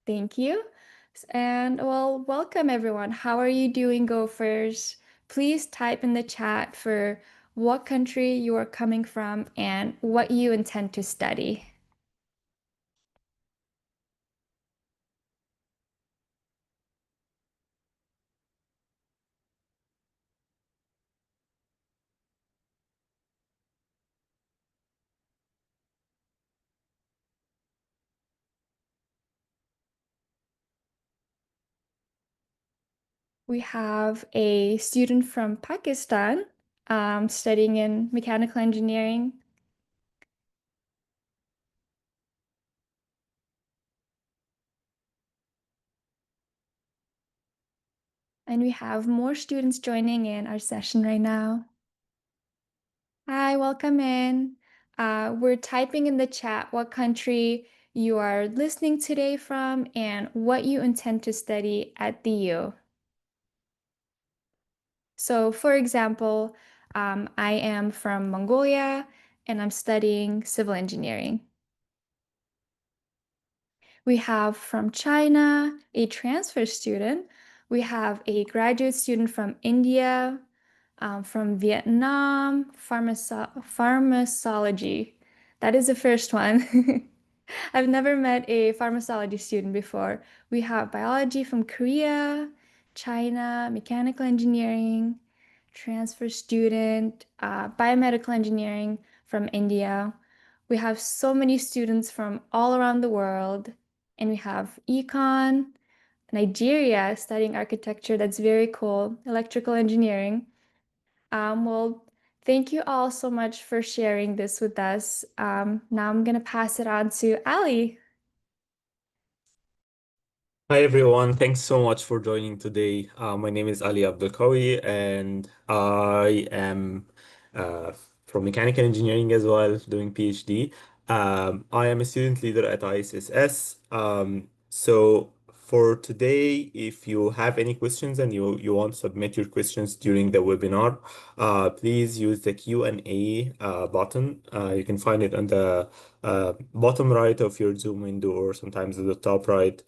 Thank you. And well, welcome everyone. How are you doing, Gophers? Please type in the chat for what country you are coming from and what you intend to study. We have a student from Pakistan studying in mechanical engineering, and we have more students joining in our session right now. Hi, welcome in. We're typing in the chat what country you are listening today from and what you intend to study at the U. So, for example, I am from Mongolia and I'm studying civil engineering. We have from China a transfer student. We have a graduate student from India, from Vietnam, pharmacology. That is the first one. I've never met a pharmacology student before. We have biology from Korea, China, mechanical engineering, transfer student, biomedical engineering from India. We have so many students from all around the world, and we have econ, Nigeria studying architecture. That's very cool. Electrical engineering. Well, thank you all so much for sharing this with us. Now I'm gonna pass it on to Ali. Hi everyone, thanks so much for joining today. My name is Ali Abdelkawi and I am uh, from mechanical engineering as well, doing PhD. I am a student leader at ISSS. So for today, if you have any questions and you want to submit your questions during the webinar, please use the Q&A button. You can find it on the bottom right of your Zoom window or sometimes at the top right.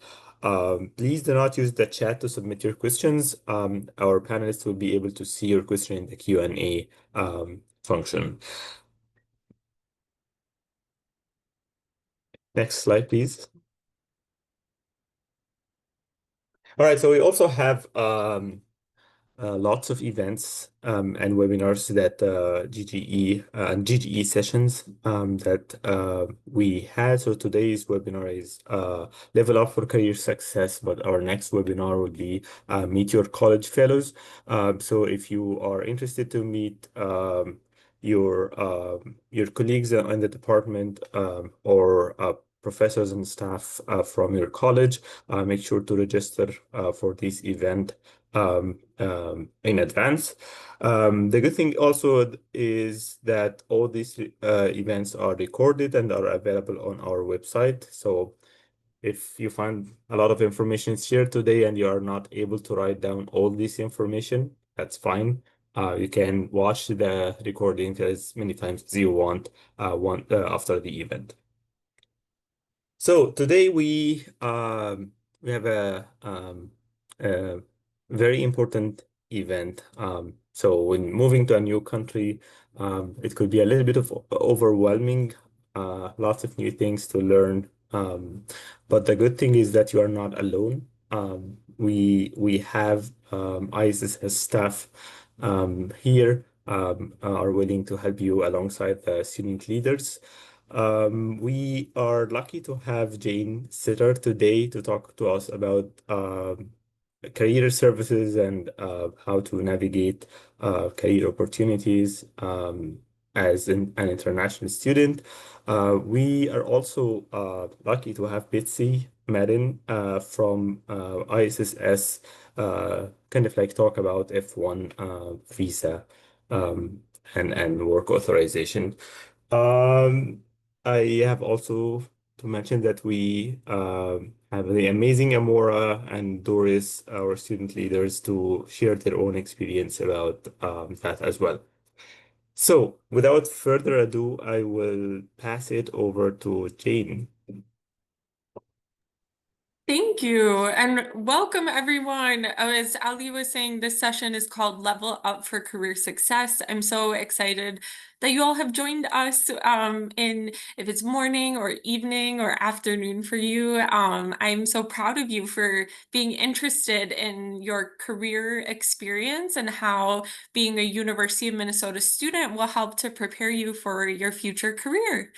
Please do not use the chat to submit your questions. Our panelists will be able to see your question in the Q&A function. Next slide, please. All right, so we also have lots of events and webinars that GGE and GGE sessions that we had. So today's webinar is Level Up for Career Success, but our next webinar will be Meet Your College Fellows. So if you are interested to meet your colleagues in the department or professors and staff from your college, make sure to register for this event in advance. The good thing also is that all these events are recorded and are available on our website. So if you find a lot of information shared today and you are not able to write down all this information, that's fine. You can watch the recording as many times as you want after the event. So today we have a very important event. So when moving to a new country, it could be a little bit of overwhelming, lots of new things to learn. But the good thing is that you are not alone. We have ISS staff here are willing to help you alongside the student leaders. We are lucky to have Jane Sitter today to talk to us about career services and how to navigate career opportunities as an international student. We are also lucky to have Bitsy Madden from ISSS kind of like talk about F1 visa and work authorization. Um, I have also to mention that we have the amazing Amora and Doris, our student leaders, to share their own experience about that as well. So, without further ado, I will pass it over to Jane. Thank you and welcome everyone. As Ali was saying, this session is called Level Up for Career Success. I'm so excited that you all have joined us in if it's morning or evening or afternoon for you. I'm so proud of you for being interested in your career experience and how being a University of Minnesota student will help to prepare you for your future career.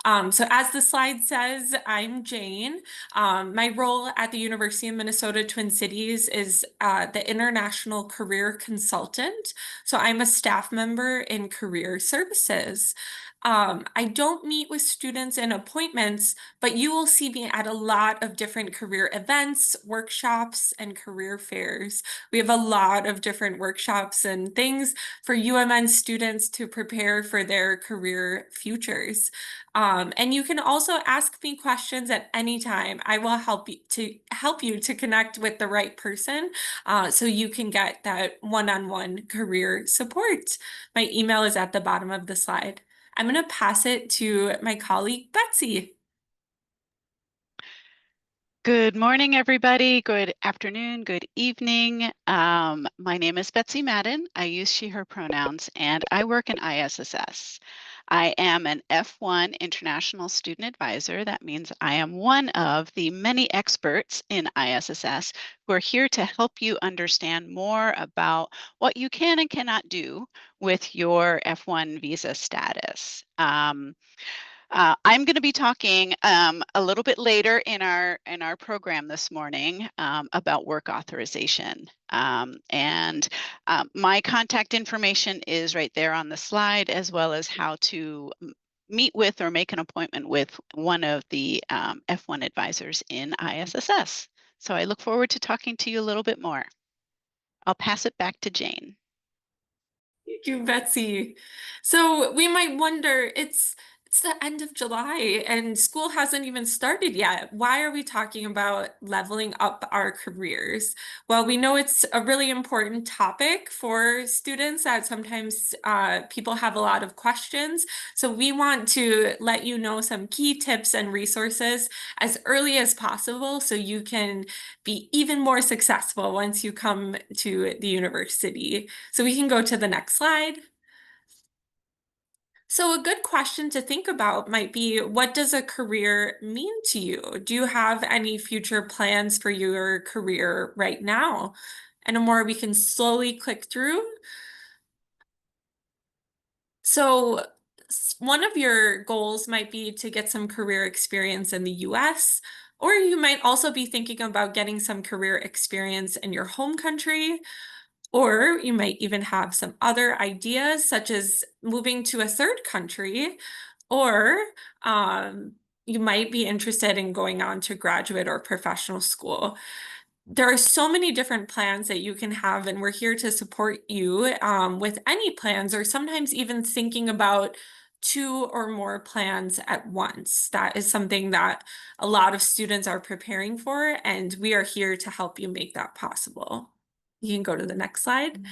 So as the slide says, I'm Jane. My role at the University of Minnesota Twin Cities is the International Career Consultant. So I'm a staff member in Career Services. I don't meet with students in appointments, but you will see me at a lot of different career events, workshops, and career fairs. We have a lot of different workshops and things for UMN students to prepare for their career futures. And you can also ask me questions at any time. I will help you to connect with the right person, so you can get that one-on-one career support. My email is at the bottom of the slide. I'm going to pass it to my colleague, Betsy. Good morning, everybody. Good afternoon, good evening. My name is Betsy Madden. I use she, her pronouns, and I work in ISSS. I am an F1 International Student Advisor. That means I am one of the many experts in ISSS who are here to help you understand more about what you can and cannot do with your F1 visa status. I'm going to be talking a little bit later in our program this morning about work authorization. My contact information is right there on the slide, as well as how to meet with or make an appointment with one of the F1 advisors in ISSS. So I look forward to talking to you a little bit more. I'll pass it back to Jane. Thank you, Betsy. So we might wonder, it's the end of July and school hasn't even started yet. Why are we talking about leveling up our careers? Well, we know it's a really important topic for students that sometimes people have a lot of questions. So we want to let you know some key tips and resources as early as possible so you can be even more successful once you come to the university. So we can go to the next slide. So a good question to think about might be, what does a career mean to you? Do you have any future plans for your career right now? And more, we can slowly click through. So one of your goals might be to get some career experience in the US, or you might also be thinking about getting some career experience in your home country. Or you might even have some other ideas, such as moving to a third country, or you might be interested in going on to graduate or professional school. There are so many different plans that you can have, and we're here to support you with any plans, or sometimes even thinking about two or more plans at once. That is something that a lot of students are preparing for, and we are here to help you make that possible. You can go to the next slide.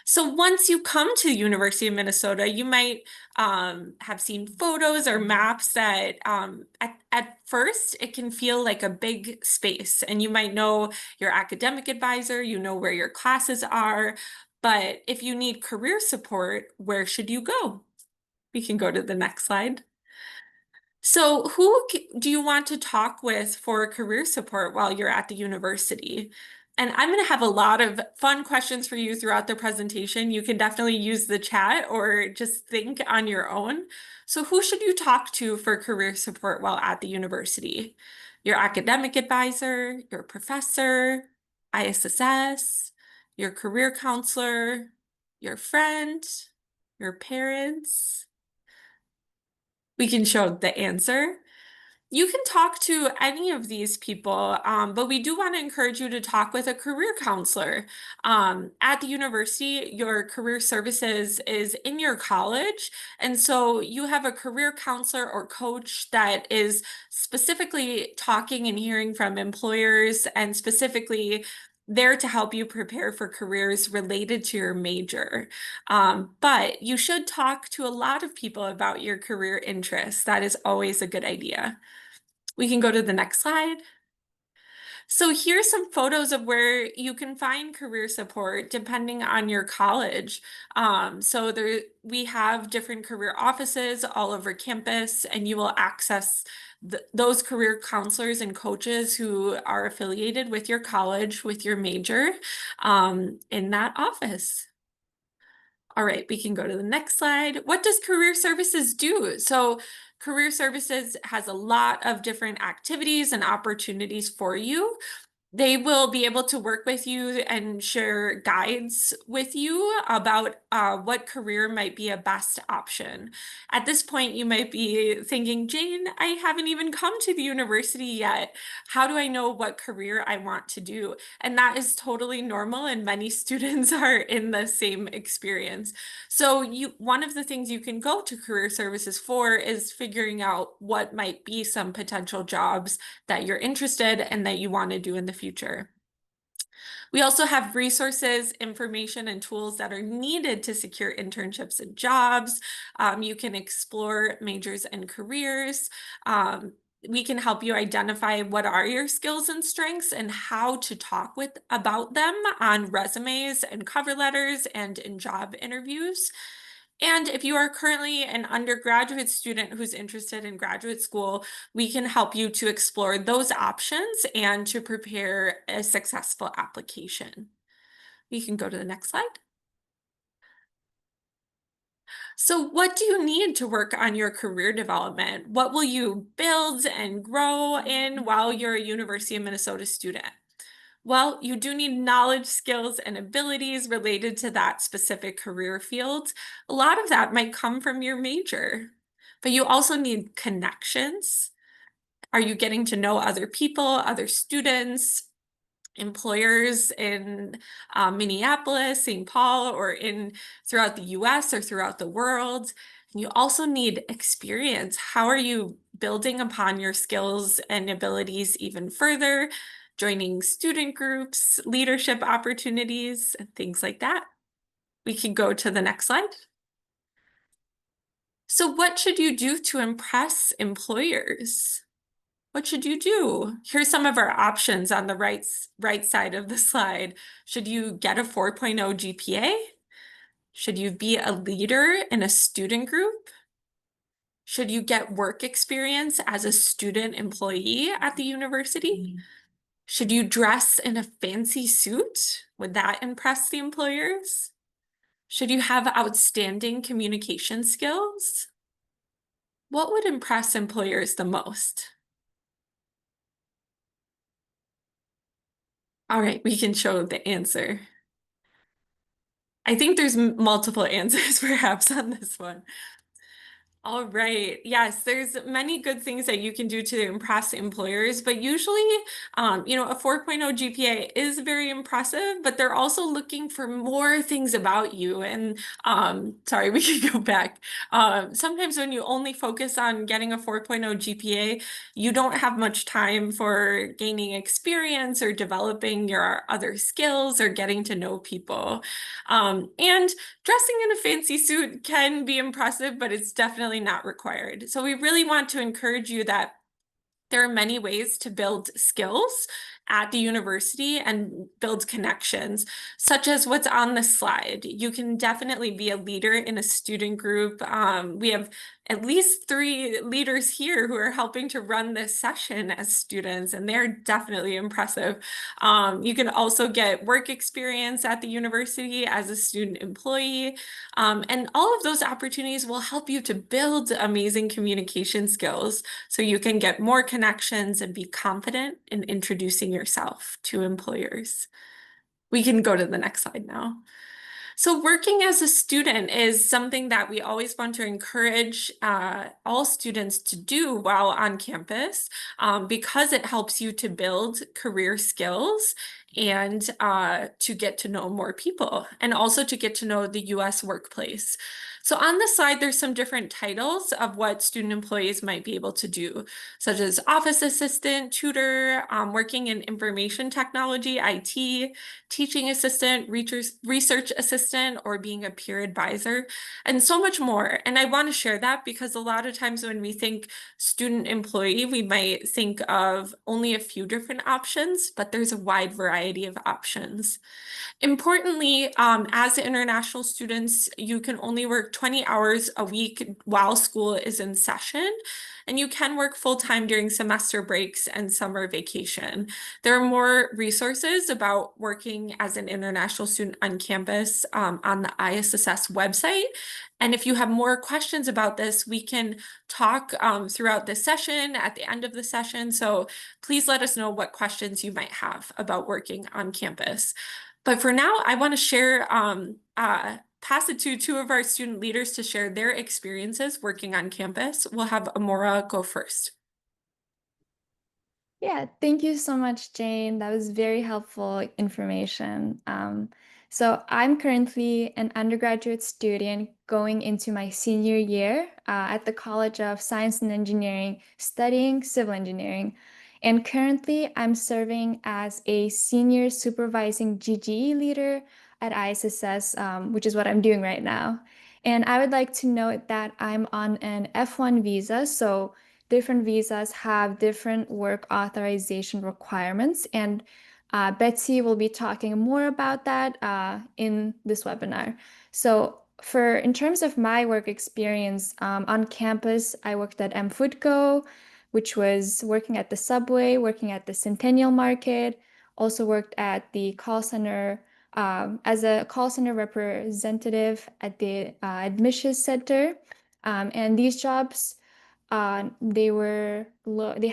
So once you come to the University of Minnesota, you might have seen photos or maps that at first it can feel like a big space, and you might know your academic advisor, you know where your classes are, but if you need career support, where should you go? We can go to the next slide. So who do you want to talk with for career support while you're at the university? And I'm going to have a lot of fun questions for you throughout the presentation. You can definitely use the chat or just think on your own. So who should you talk to for career support while at the university? Your academic advisor, your professor, ISSS, your career counselor, your friend, your parents. We can show the answer. You can talk to any of these people, but we do want to encourage you to talk with a career counselor. At the university, your career services is in your college, and so you have a career counselor or coach that is specifically talking and hearing from employers and specifically there to help you prepare for careers related to your major. But you should talk to a lot of people about your career interests. That is always a good idea. We can go to the next slide. So here's some photos of where you can find career support depending on your college. So we have different career offices all over campus, and you will access those career counselors and coaches who are affiliated with your college, with your major, in that office. All right, we can go to the next slide. What does Career Services do? So Career Services has a lot of different activities and opportunities for you. They will be able to work with you and share guides with you about what career might be a best option. At this point, you might be thinking, Jane, I haven't even come to the university yet. How do I know what career I want to do? And that is totally normal, and many students are in the same experience. So one of the things you can go to Career Services for is figuring out what might be some potential jobs that you're interested and that you want to do in the future. We also have resources, information, and tools that are needed to secure internships and jobs. You can explore majors and careers. We can help you identify what are your skills and strengths and how to talk about them on resumes and cover letters and in job interviews. And if you are currently an undergraduate student who's interested in graduate school, we can help you to explore those options and to prepare a successful application. We can go to the next slide. So what do you need to work on your career development? What will you build and grow in while you're a University of Minnesota student? Well, you do need knowledge, skills, and abilities related to that specific career field. A lot of that might come from your major, but you also need connections. Are you getting to know other people, other students, employers in Minneapolis, St. Paul, or throughout the US or throughout the world? And you also need experience. How are you building upon your skills and abilities even further? Joining student groups, leadership opportunities, and things like that. We can go to the next slide. So what should you do to impress employers? What should you do? Here's some of our options on the right side of the slide. Should you get a 4.0 GPA? Should you be a leader in a student group? Should you get work experience as a student employee at the university? Should you dress in a fancy suit? Would that impress the employers? Should you have outstanding communication skills? What would impress employers the most? All right, we can show the answer. I think there's multiple answers perhaps on this one. All right. Yes, there's many good things that you can do to impress employers, but usually, a 4.0 GPA is very impressive, but they're also looking for more things about you. And sorry, we can go back. Sometimes when you only focus on getting a 4.0 GPA, you don't have much time for gaining experience or developing your other skills or getting to know people. And dressing in a fancy suit can be impressive, but it's definitely not required. So we really want to encourage you that there are many ways to build skills at the university and build connections, such as what's on the slide. You can definitely be a leader in a student group. We have at least 3 leaders here who are helping to run this session as students, and they're definitely impressive. You can also get work experience at the university as a student employee. And all of those opportunities will help you to build amazing communication skills so you can get more connections and be confident in introducing yourself to employers. We can go to the next slide now. So working as a student is something that we always want to encourage all students to do while on campus because it helps you to build career skills and to get to know more people and also to get to know the US workplace. So on the side, there's some different titles of what student employees might be able to do, such as office assistant, tutor, working in information technology, IT, teaching assistant, research assistant, or being a peer advisor, and so much more. And I want to share that because a lot of times when we think student employee, we might think of only a few different options, but there's a wide variety of options. Importantly, as international students, you can only work 20 hours a week while school is in session, and you can work full-time during semester breaks and summer vacation. There are more resources about working as an international student on campus on the ISSS website. And if you have more questions about this, we can talk throughout this session, at the end of the session. So please let us know what questions you might have about working on campus. But for now, I want to share, pass it to two of our student leaders to share their experiences working on campus. We'll have Amora go first. Yeah, thank you so much, Jane. That was very helpful information. So I'm currently an undergraduate student going into my senior year at the College of Science and Engineering, studying civil engineering. And currently, I'm serving as a senior supervising GGE leader at ISSS, which is what I'm doing right now. And I would like to note that I'm on an F1 visa, so different visas have different work authorization requirements, and Betsy will be talking more about that in this webinar. So in terms of my work experience on campus, I worked at mFoodco, which was working at the subway, working at the Centennial Market, also worked at the call center as a call center representative at the admissions center. And these jobs they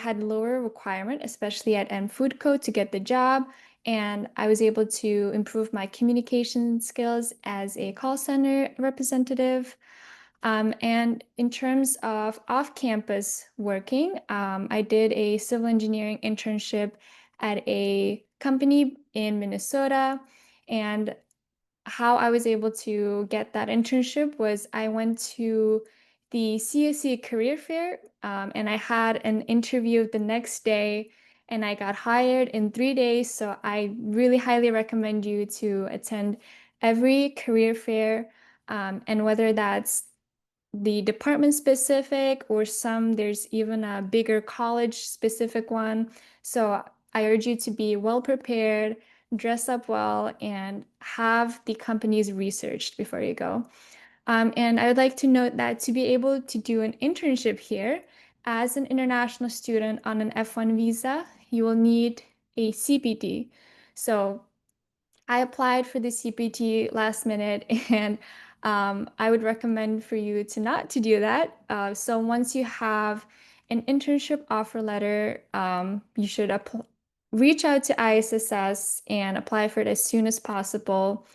had lower requirement, especially at mFoodco to get the job. And I was able to improve my communication skills as a call center representative. And in terms of off-campus working, I did a civil engineering internship at a company in Minnesota. And how I was able to get that internship was I went to the CSE career fair and I had an interview the next day and I got hired in 3 days. So I really highly recommend you to attend every career fair, and whether that's the department specific or there's even a bigger college specific one. So I urge you to be well prepared, dress up well, and have the companies researched before you go. And I would like to note that to be able to do an internship here as an international student on an F1 visa, you will need a CPT. So I applied for the CPT last minute, and I would recommend for you to not to do that. So once you have an internship offer letter, you should reach out to ISSS and apply for it as soon as possible.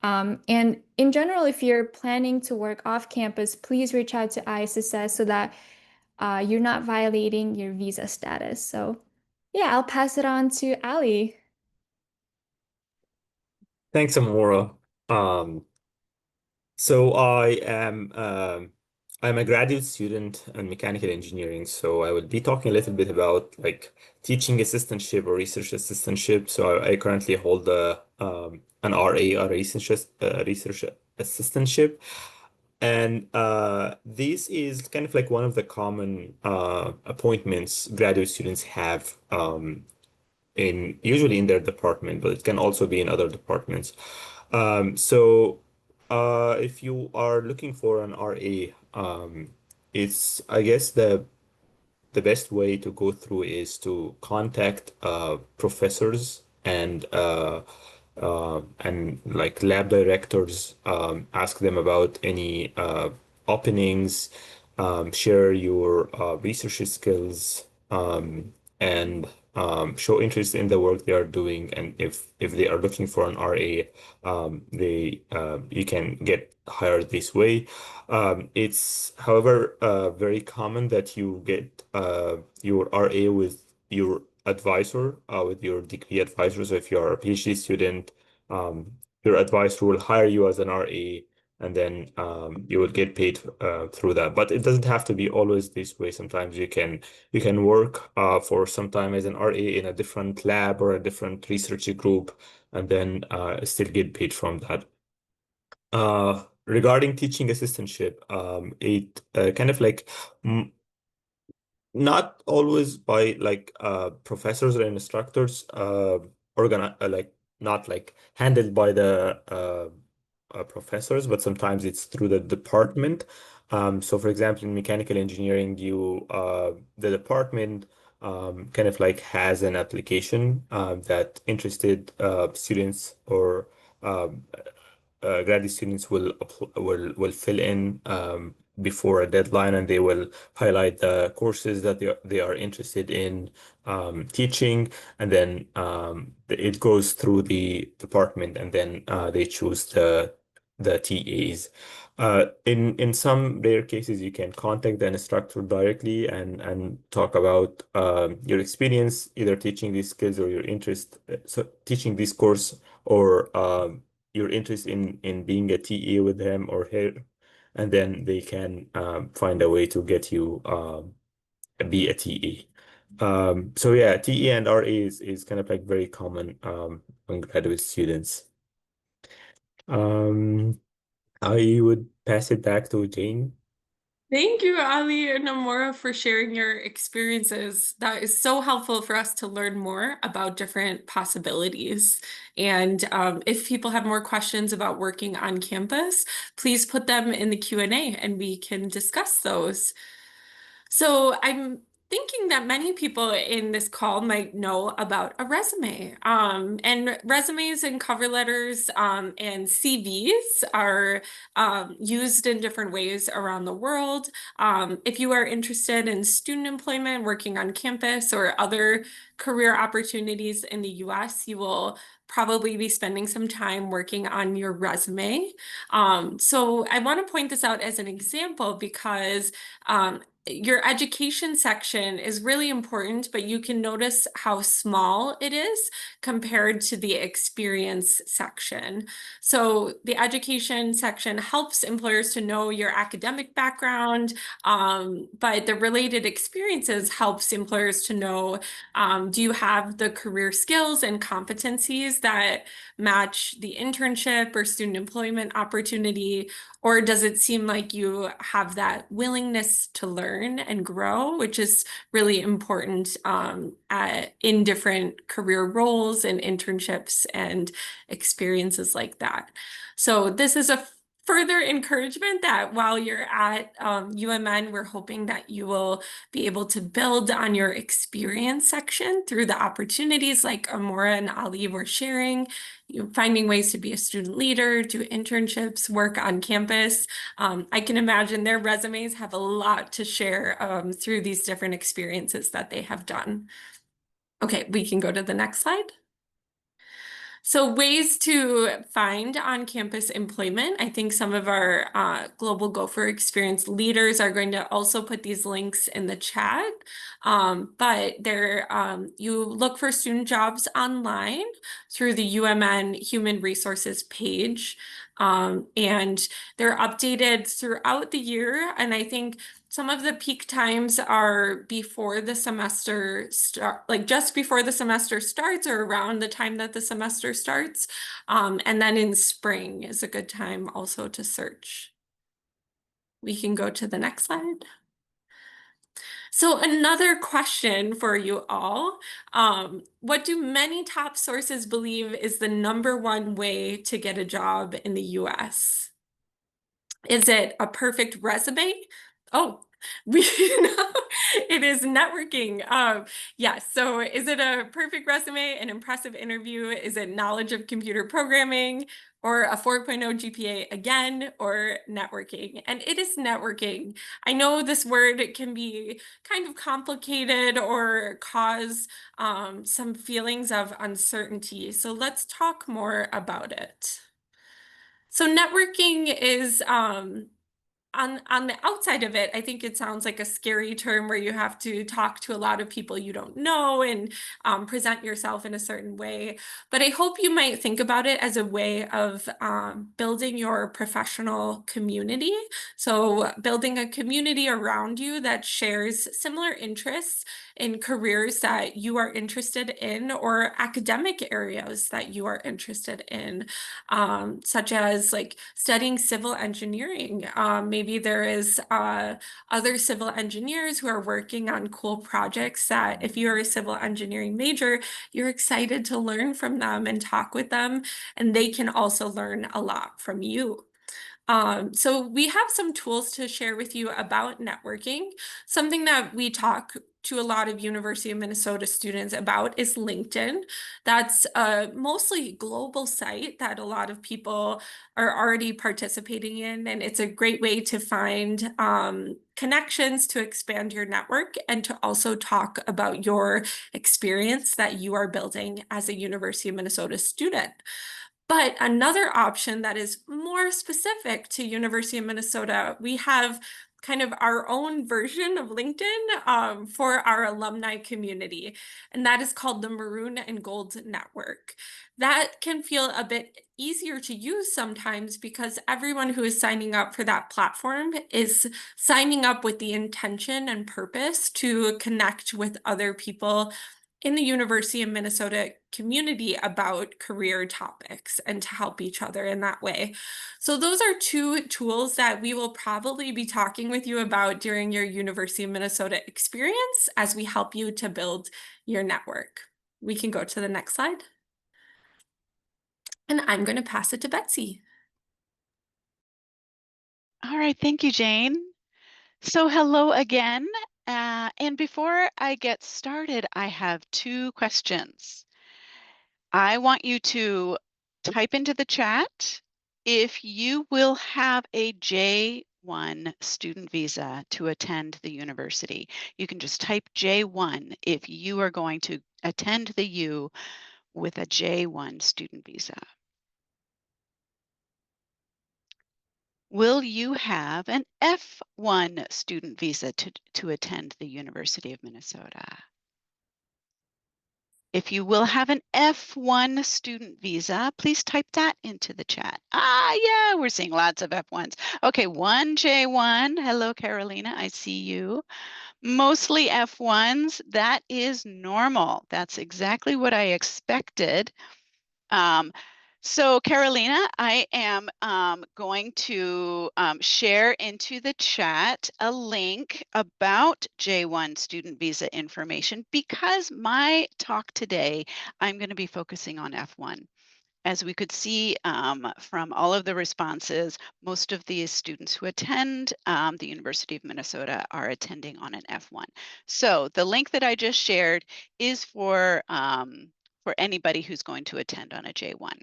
And in general, if you're planning to work off campus, please reach out to ISSS so that you're not violating your visa status. So yeah, I'll pass it on to Ali. Thanks, Amora. So I'm a graduate student in mechanical engineering, so I will be talking a little bit about like teaching assistantship or research assistantship. So I currently hold an RA, a research assistantship, and this is kind of like one of the common appointments graduate students have usually in their department, but it can also be in other departments. So if you are looking for an RA, it's I guess the best way to go through is to contact professors and like lab directors, ask them about any openings, share your research skills, and show interest in the work they are doing. And if they are looking for an RA, they you can get hired this way. It's, however, very common that you get your RA with your advisor, with your degree advisor. So if you're a PhD student, your advisor will hire you as an RA, and then you will get paid through that. But it doesn't have to be always this way. Sometimes you can work for some time as an RA in a different lab or a different research group, and then still get paid from that. Regarding teaching assistantship, it kind of like not always by like professors or instructors like not like handled by the professors, but sometimes it's through the department. So for example, in mechanical engineering, the department kind of like has an application that interested students or um, graduate students will fill in before a deadline, and they will highlight the courses that they are interested in teaching, and then it goes through the department, and then they choose the TAs. In some rare cases, you can contact the instructor directly and talk about your experience, either teaching these skills or your interest, so teaching this course, or your interest in being a TA with him or her, and then they can find a way to get you be a TA. So yeah, TA and RA is kind of like very common among graduate students. I would pass it back to Jane. Thank you, Ali and Amora, for sharing your experiences. That is so helpful for us to learn more about different possibilities. And if people have more questions about working on campus, please put them in the Q&A and we can discuss those. So I'm thinking that many people in this call might know about a resume. And resumes and cover letters and CVs are used in different ways around the world. If you are interested in student employment, working on campus, or other career opportunities in the US, you will probably be spending some time working on your resume. So I want to point this out as an example because your education section is really important, but you can notice how small it is compared to the experience section. So the education section helps employers to know your academic background, but the related experiences helps employers to know, do you have the career skills and competencies that match the internship or student employment opportunity? Or does it seem like you have that willingness to learn and grow, which is really important in different career roles and internships and experiences like that? So this is a further encouragement that while you're at UMN, we're hoping that you will be able to build on your experience section through the opportunities like Amora and Ali were sharing, finding ways to be a student leader, do internships, work on campus. I can imagine their resumes have a lot to share through these different experiences that they have done. Okay, we can go to the next slide. So ways to find on-campus employment. I think some of our Global Gopher Experience leaders are going to also put these links in the chat. But you look for student jobs online through the UMN Human Resources page. And they're updated throughout the year. And I think some of the peak times are before the semester like just before the semester starts or around the time that the semester starts. And then in spring is a good time also to search. We can go to the next slide. So another question for you all, what do many top sources believe is the #1 way to get a job in the US? Is it a perfect resume? Oh, it is networking. Yes. So is it a perfect resume, an impressive interview? Is it knowledge of computer programming, or a 4.0 GPA again, or networking? And it is networking. I know this word can be kind of complicated or cause some feelings of uncertainty. So let's talk more about it. So networking is on the outside of it, I think it sounds like a scary term where you have to talk to a lot of people you don't know and present yourself in a certain way. But I hope you might think about it as a way of building your professional community. So building a community around you that shares similar interests in careers that you are interested in or academic areas that you are interested in, such as like studying civil engineering. Maybe there is other civil engineers who are working on cool projects that if you're a civil engineering major, you're excited to learn from them and talk with them, and they can also learn a lot from you. So we have some tools to share with you about networking. Something that we talk to a lot of University of Minnesota students about is LinkedIn. That's a mostly global site that a lot of people are already participating in, and it's a great way to find connections to expand your network and to also talk about your experience that you are building as a University of Minnesota student. But another option that is more specific to University of Minnesota, we have kind of our own version of LinkedIn for our alumni community, and that is called the Maroon and Gold Network. That can feel a bit easier to use sometimes because everyone who is signing up for that platform is signing up with the intention and purpose to connect with other people in the University of Minnesota community about career topics and to help each other in that way. So those are two tools that we will probably be talking with you about during your University of Minnesota experience as we help you to build your network. We can go to the next slide. And I'm going to pass it to Betsy. All right, thank you, Jane. So hello again. And before I get started, I have two questions. I want you to type into the chat if you will have a J1 student visa to attend the university. You can just type J1 if you are going to attend the U with a J1 student visa. Will you have an F1 student visa to attend the University of Minnesota? If you will have an F1 student visa, please type that into the chat. Yeah, we're seeing lots of F1s. Okay, one J1. Hello, Carolina, I see you. Mostly F1s. That is normal. That's exactly what I expected. So Carolina, I am going to share into the chat a link about J1 student visa information because my talk today, I'm going to be focusing on F1. As we could see from all of the responses, most of the students who attend the University of Minnesota are attending on an F1. So the link that I just shared is for anybody who's going to attend on a J1.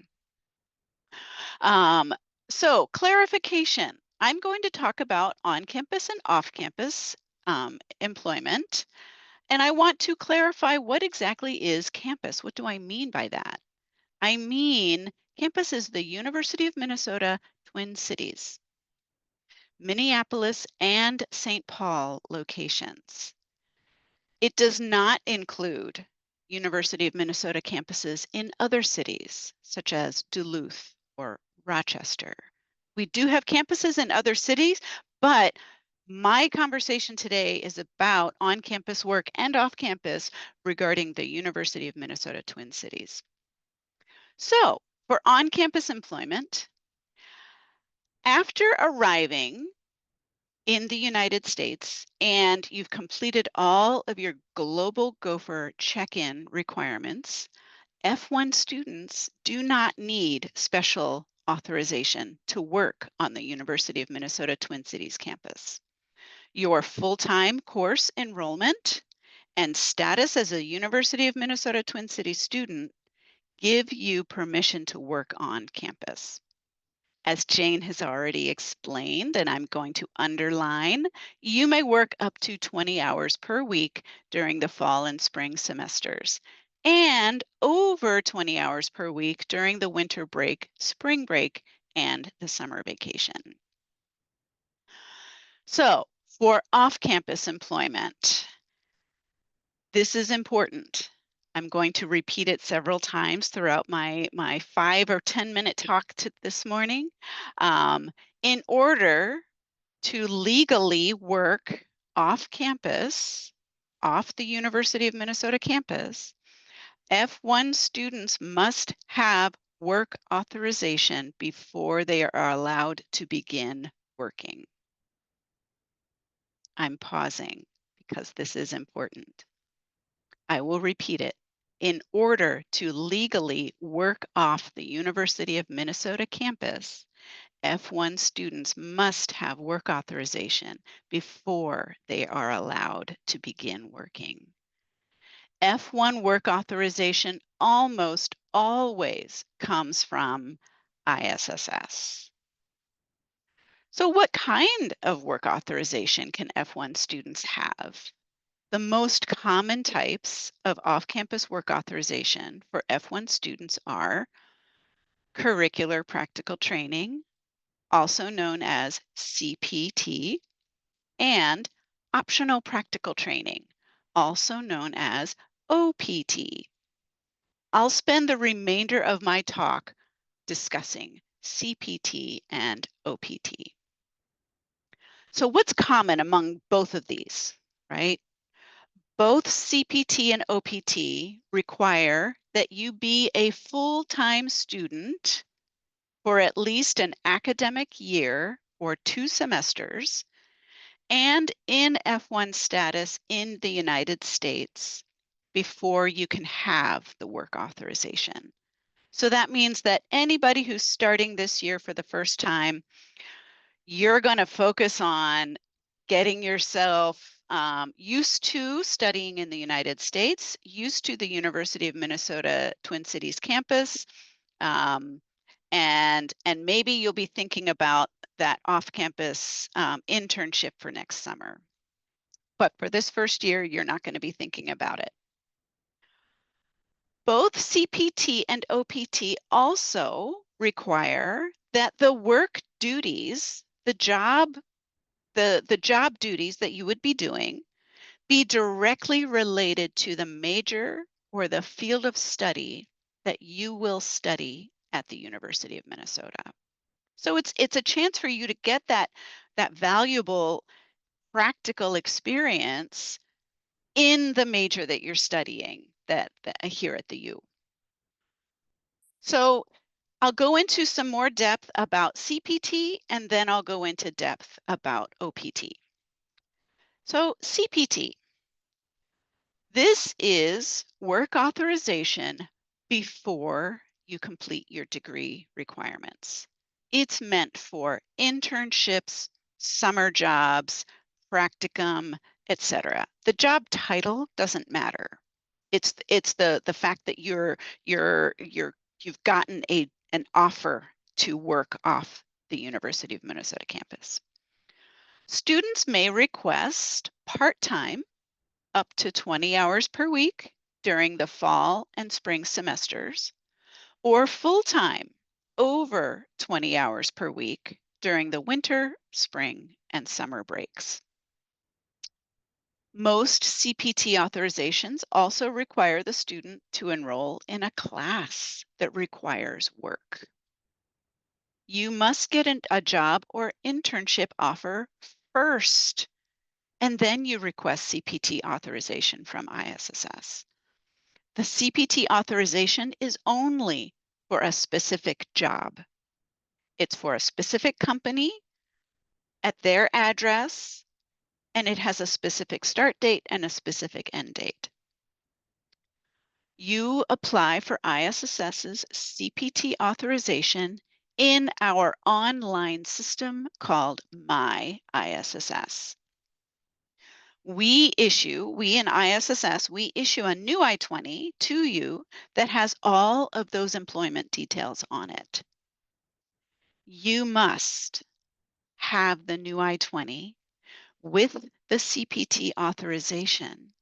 So clarification, I'm going to talk about on-campus and off-campus employment, and I want to clarify what exactly is campus. What do I mean by that? I mean, campus is the University of Minnesota Twin Cities, Minneapolis and St. Paul locations. It does not include University of Minnesota campuses in other cities, such as Duluth or Rochester. We do have campuses in other cities, but my conversation today is about on-campus work and off-campus regarding the University of Minnesota Twin Cities. So for on-campus employment, after arriving in the United States and you've completed all of your Global Gopher check-in requirements, F1 students do not need special authorization to work on the University of Minnesota Twin Cities campus. Your full-time course enrollment and status as a University of Minnesota Twin Cities student give you permission to work on campus. As Jane has already explained, and I'm going to underline, you may work up to 20 hours per week during the fall and spring semesters, and over 20 hours per week during the winter break, spring break, and the summer vacation. So for off-campus employment, this is important. I'm going to repeat it several times throughout my 5 or 10 minute talk this morning. In order to legally work off campus, off the University of Minnesota campus, F1 students must have work authorization before they are allowed to begin working. I'm pausing because this is important. I will repeat it. In order to legally work off the University of Minnesota campus, F1 students must have work authorization before they are allowed to begin working. F1 work authorization almost always comes from ISSS. So what kind of work authorization can F1 students have? The most common types of off-campus work authorization for F1 students are curricular practical training, also known as CPT, and optional practical training, also known as OPT. I'll spend the remainder of my talk discussing CPT and OPT. So what's common among both of these, right? Both CPT and OPT require that you be a full-time student for at least an academic year or 2 semesters and in F1 status in the United States before you can have the work authorization. So that means that anybody who's starting this year for the first time, you're going to focus on getting yourself used to studying in the United States, used to the University of Minnesota Twin Cities campus, and maybe you'll be thinking about that off-campus internship for next summer. But for this first year, you're not going to be thinking about it. Both CPT and OPT also require that the work duties, the job duties that you would be doing be directly related to the major or the field of study that you will study at the University of Minnesota. So it's a chance for you to get that valuable practical experience in the major that you're studying that here at the U. So I'll go into some more depth about CPT and then I'll go into depth about OPT. So CPT, this is work authorization before you complete your degree requirements. It's meant for internships, summer jobs, practicum, etc. The job title doesn't matter. It's the fact that you've gotten an offer to work off the University of Minnesota campus. Students may request part-time up to 20 hours per week during the fall and spring semesters, or full-time over 20 hours per week during the winter, spring, and summer breaks. Most CPT authorizations also require the student to enroll in a class that requires work. You must get a job or internship offer first, and then you request CPT authorization from ISSS. The CPT authorization is only for a specific job. It's for a specific company at their address, and it has a specific start date and a specific end date. You apply for ISSS's CPT authorization in our online system called MyISSS. We in ISSS, we issue a new I-20 to you that has all of those employment details on it. You must have the new I-20 with the CPT authorization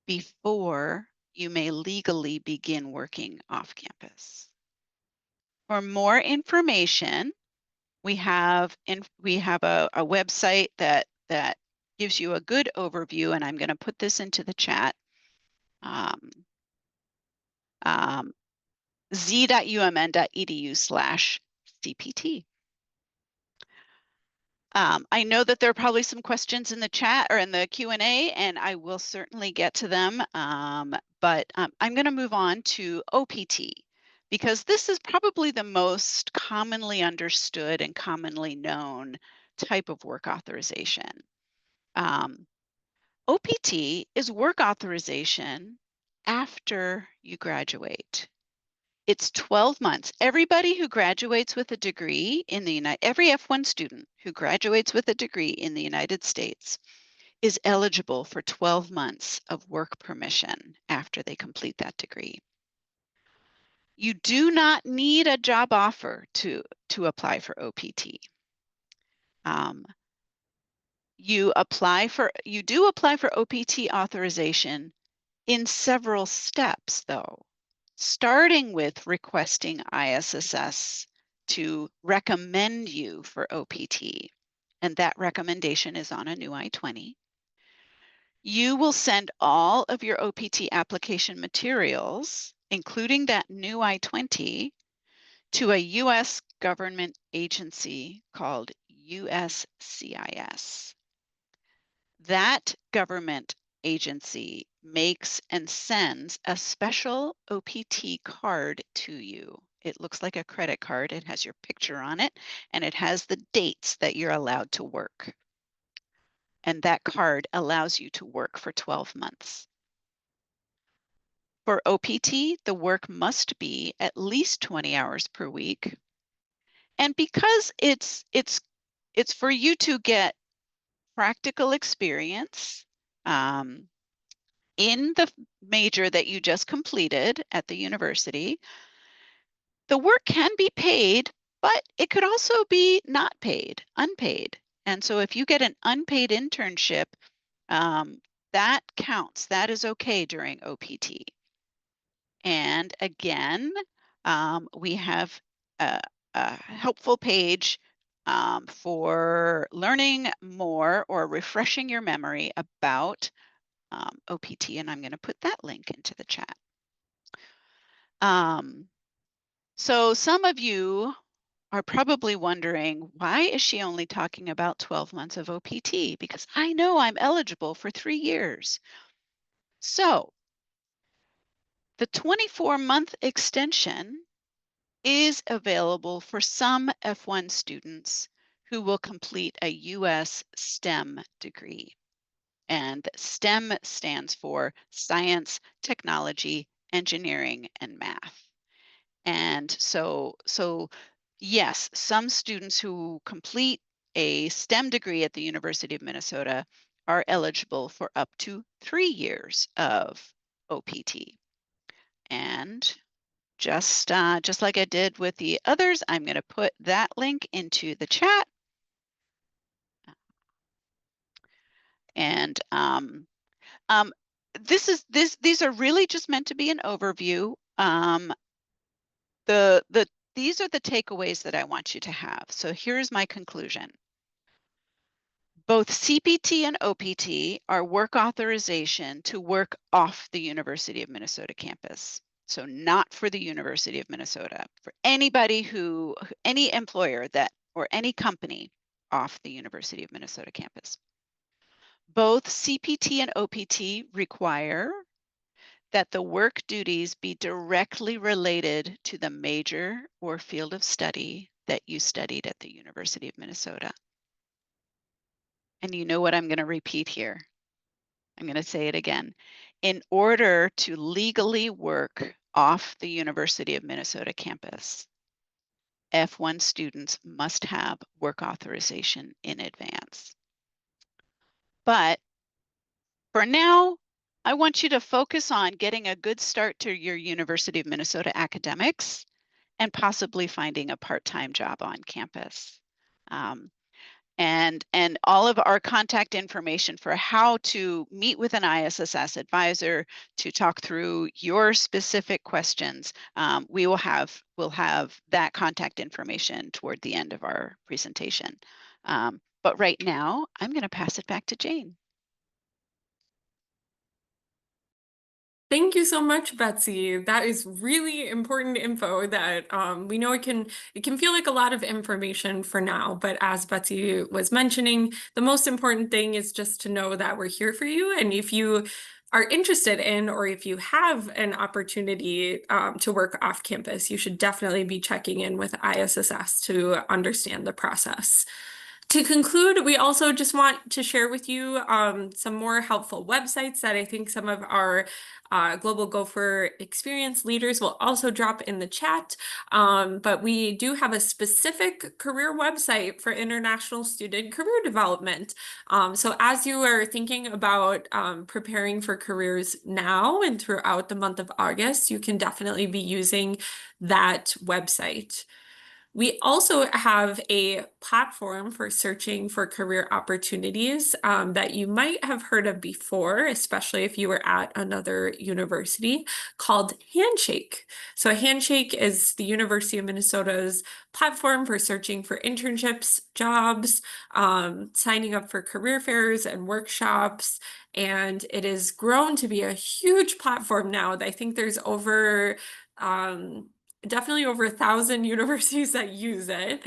before you may legally begin working off campus. For more information, we have a website that that gives you a good overview, and I'm going to put this into the chat. z.umn.edu/CPT. I know that there are probably some questions in the chat or in the Q&A, and I will certainly get to them. But I'm going to move on to OPT, because this is probably the most commonly understood and commonly known type of work authorization. OPT is work authorization after you graduate. It's 12 months. Everybody who graduates with a degree in the every F1 student who graduates with a degree in the United States is eligible for 12 months of work permission after they complete that degree. You do not need a job offer to apply for OPT. You do apply for OPT authorization in several steps, though, starting with requesting ISSS to recommend you for OPT, and that recommendation is on a new I-20. You will send all of your OPT application materials, including that new I-20, to a U.S. government agency called USCIS. That government agency makes and sends a special OPT card to you. It looks like a credit card. It has your picture on it, and it has the dates that you're allowed to work. And that card allows you to work for 12 months. For OPT, the work must be at least 20 hours per week. And because it's for you to get practical experience in the major that you just completed at the university, the work can be paid, but it could also be not paid, unpaid. And so if you get an unpaid internship, that counts. That is okay during OPT. And again, we have a helpful page for learning more or refreshing your memory about OPT, and I'm going to put that link into the chat. So some of you are probably wondering, why is she only talking about 12 months of OPT? Because I know I'm eligible for 3 years. So the 24-month extension is available for some F1 students who will complete a U.S. STEM degree. And STEM stands for science, technology, engineering, and math. And so yes, some students who complete a STEM degree at the University of Minnesota are eligible for up to 3 years of OPT. And just like I did with the others, I'm going to put that link into the chat. And these are really just meant to be an overview. These are the takeaways that I want you to have. So here's my conclusion. Both CPT and OPT are work authorization to work off the University of Minnesota campus. So not for the University of Minnesota, for anybody any employer or any company off the University of Minnesota campus. Both CPT and OPT require that the work duties be directly related to the major or field of study that you studied at the University of Minnesota. And you know what I'm going to repeat here. I'm going to say it again. In order to legally work off the University of Minnesota campus, F1 students must have work authorization in advance. But for now, I want you to focus on getting a good start to your University of Minnesota academics and possibly finding a part-time job on campus. And all of our contact information for how to meet with an ISSS advisor to talk through your specific questions, we'll have that contact information toward the end of our presentation. But right now, I'm going to pass it back to Jane. Thank you so much, Betsy. That is really important info that we know it can feel like a lot of information for now, but as Betsy was mentioning, the most important thing is just to know that we're here for you. And if you are interested in, or if you have an opportunity to work off campus, you should definitely be checking in with ISSS to understand the process. To conclude, we also just want to share with you some more helpful websites that I think some of our Global Gopher experience leaders will also drop in the chat. But we do have a specific career website for international student career development. So as you are thinking about preparing for careers now and throughout the month of August, you can definitely be using that website. We also have a platform for searching for career opportunities that you might have heard of before, especially if you were at another university, called Handshake. So Handshake is the University of Minnesota's platform for searching for internships, jobs, signing up for career fairs and workshops. And it has grown to be a huge platform now. I think there's over definitely over 1,000 universities that use it.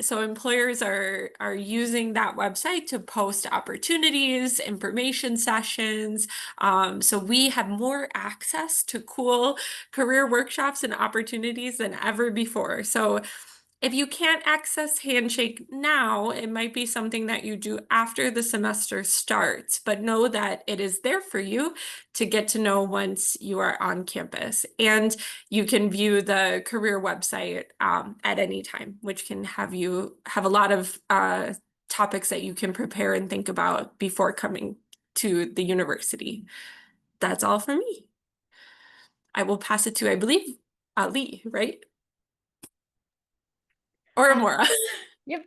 So employers are using that website to post opportunities, information sessions. So we have more access to cool career workshops and opportunities than ever before. So if you can't access Handshake now, it might be something that you do after the semester starts, but know that it is there for you to get to know once you are on campus. And you can view the career website at any time, which can have a lot of topics that you can prepare and think about before coming to the university. That's all for me. I will pass it to, I believe, Lee, right? Or Amora. Yep.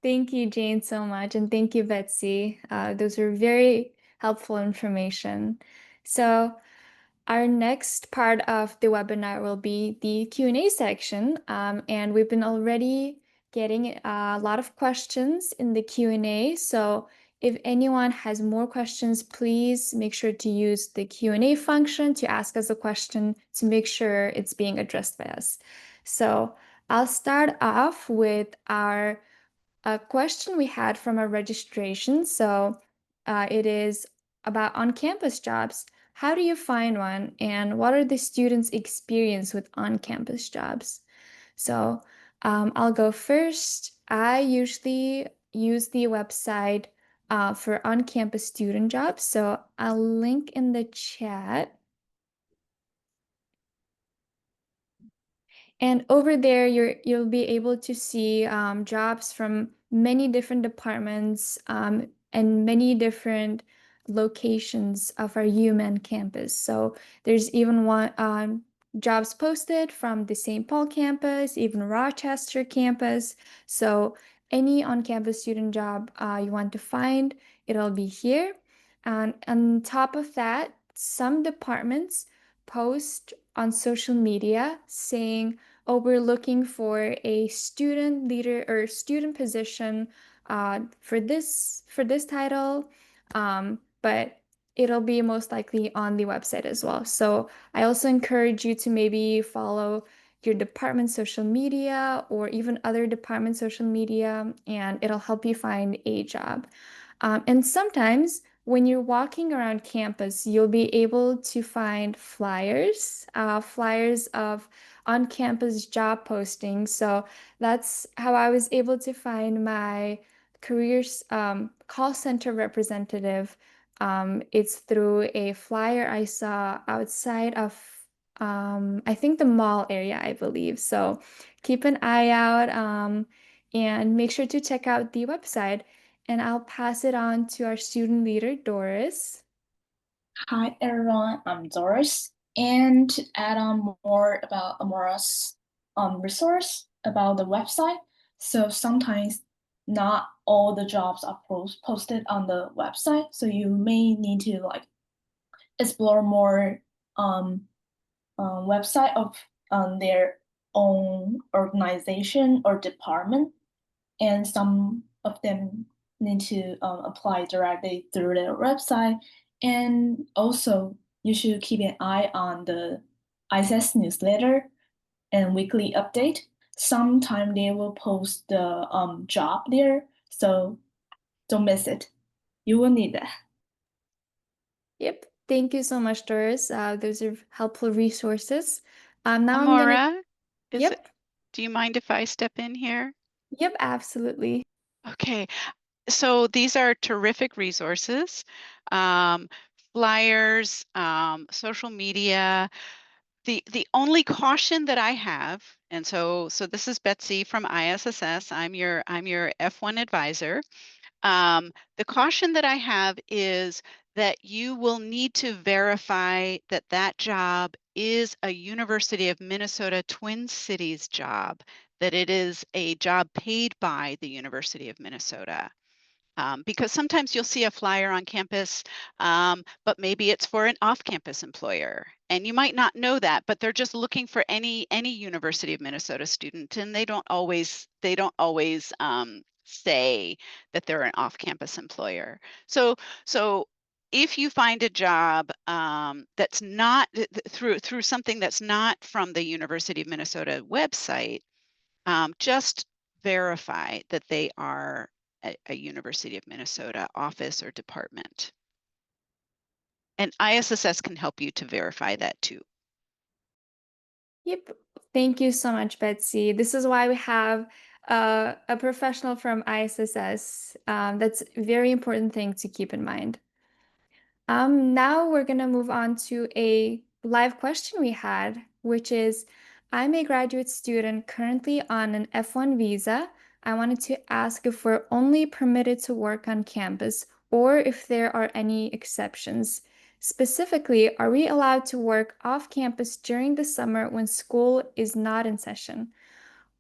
Thank you, Jane, so much. And thank you, Betsy. Those are very helpful information. So our next part of the webinar will be the Q&A section. And we've been already getting a lot of questions in the Q&A. So if anyone has more questions, please make sure to use the Q&A function to ask us a question to make sure it's being addressed by us. So I'll start off with a question we had from our registration. So it is about on-campus jobs. How do you find one, and what are the students' experience with on-campus jobs? So I'll go first. I usually use the website for on-campus student jobs. So I'll link in the chat. And over there, you'll be able to see jobs from many different departments and many different locations of our UMN campus. So there's even one jobs posted from the St. Paul campus, even Rochester campus. So any on-campus student job you want to find, it'll be here. And on top of that, some departments post on social media saying, oh, we're looking for a student leader or student position for this title, but it'll be most likely on the website as well. So I also encourage you to maybe follow your department's social media or even other department social media, and it'll help you find a job. And sometimes when you're walking around campus, you'll be able to find flyers of on-campus job postings. So that's how I was able to find my careers call center representative. It's through a flyer I saw outside of I think the mall area, I believe. So keep an eye out and make sure to check out the website. And I'll pass it on to our student leader, Doris. Hi everyone, I'm Doris. And to add on more about Amora's resource about the website. So sometimes not all the jobs are posted on the website. So you may need to explore more website of their own organization or department. And some of them need to apply directly through their website. And also, you should keep an eye on the ISS newsletter and weekly update. Sometime they will post the job there, so don't miss it. You will need that. Yep. Thank you so much, Doris. Those are helpful resources. Now I'm gonna. Amora, Yep. do you mind if I step in here? Yep, absolutely. Okay, so these are terrific resources, flyers, social media. The only caution that I have, and so this is Betsy from ISSS. I'm your F1 advisor. The caution that I have is that you will need to verify that that job is a University of Minnesota Twin Cities job, that it is a job paid by the University of Minnesota. Because sometimes you'll see a flyer on campus, but maybe it's for an off-campus employer, and you might not know that, but they're just looking for any University of Minnesota student, and they don't always say that they're an off-campus employer. So if you find a job that's not through something that's not from the University of Minnesota website, just verify that they are a University of Minnesota office or department. And ISSS can help you to verify that too. Yep. Thank you so much, Betsy. This is why we have a professional from ISSS. That's a very important thing to keep in mind. Now we're gonna move on to a live question we had, which is, I'm a graduate student currently on an F1 visa. I wanted to ask if we're only permitted to work on campus or if there are any exceptions. Specifically, are we allowed to work off campus during the summer when school is not in session?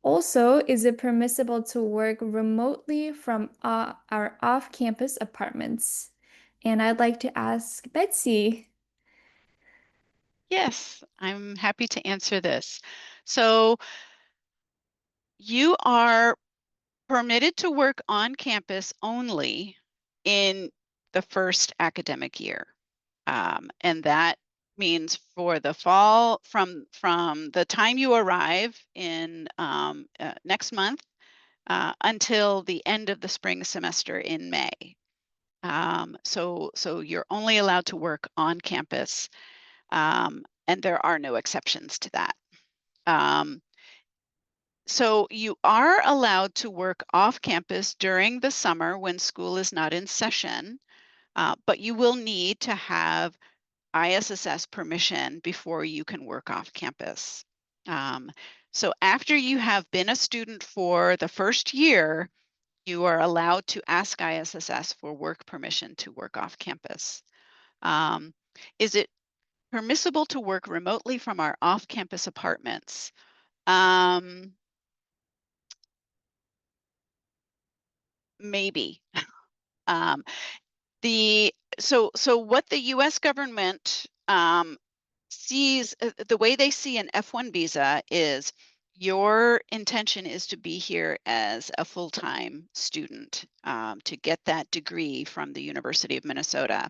Also, is it permissible to work remotely from our off-campus apartments? And I'd like to ask Betsy. Yes, I'm happy to answer this. So you are permitted to work on campus only in the first academic year. And that means for the fall, from the time you arrive in next month until the end of the spring semester in May. So you're only allowed to work on campus, and there are no exceptions to that. So you are allowed to work off campus during the summer when school is not in session, but you will need to have ISSS permission before you can work off campus. So after you have been a student for the first year, you are allowed to ask ISSS for work permission to work off campus. Is it permissible to work remotely from our off-campus apartments? Maybe. So what the U.S. government sees, the way they see an F1 visa is your intention is to be here as a full-time student to get that degree from the University of Minnesota.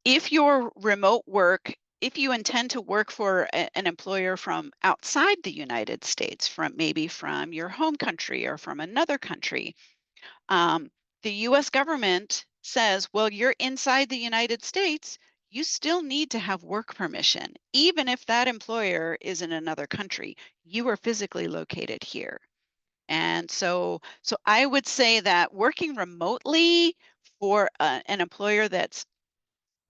If your remote work, if you intend to work for an employer from outside the United States, maybe from your home country or from another country, the U.S. government says, well, you're inside the United States, you still need to have work permission, even if that employer is in another country. You are physically located here. And so I would say that working remotely for an employer that's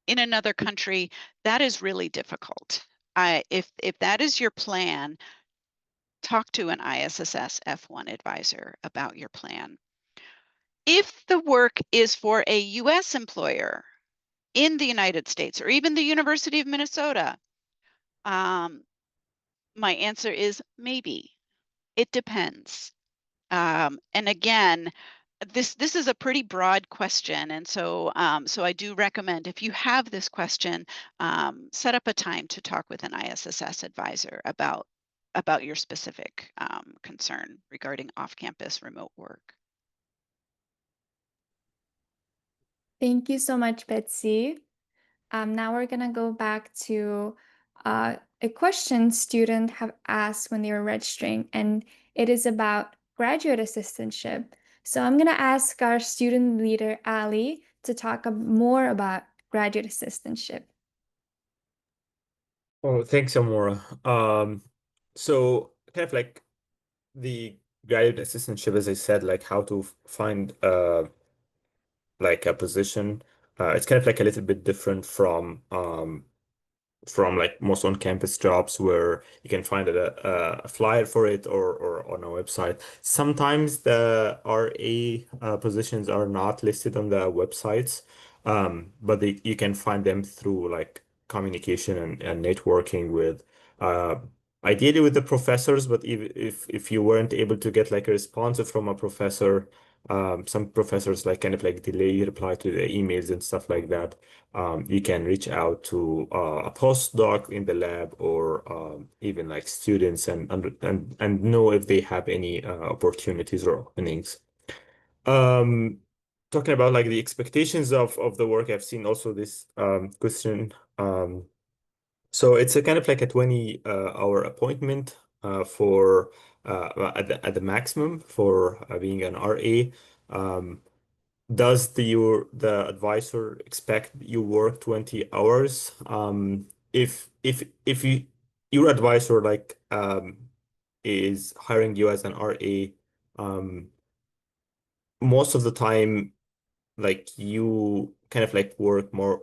in another country, that is really difficult. If that is your plan, talk to an ISSS F1 advisor about your plan. If the work is for a U.S. employer in the United States or even the University of Minnesota, my answer is maybe. It depends. And again, this is a pretty broad question, and so I do recommend, if you have this question, set up a time to talk with an ISSS advisor about your specific concern regarding off-campus remote work. Thank you so much, Betsy. Now we're gonna go back to a question students have asked when they were registering, and it is about graduate assistantship. So I'm gonna ask our student leader, Ali, to talk more about graduate assistantship. Oh, thanks, Amora. So kind of like the graduate assistantship, as I said, like how to find like a position. It's kind of like a little bit different from like most on-campus jobs where you can find a flyer for it or on a website. Sometimes the RA positions are not listed on the websites, but you can find them through like communication and networking with uh, ideally with the professors, but if you weren't able to get like a response from a professor, some professors like kind of like delay reply to the emails and stuff like that. You can reach out to a postdoc in the lab or even like students and know if they have any opportunities or openings. Um, Talking about like the expectations of the work, I've seen also this question. So it's a kind of like a 20 hour appointment for at the maximum for being an RA. Does the advisor expect you work 20 hours? If your advisor like is hiring you as an RA, most of the time like you kind of like work more.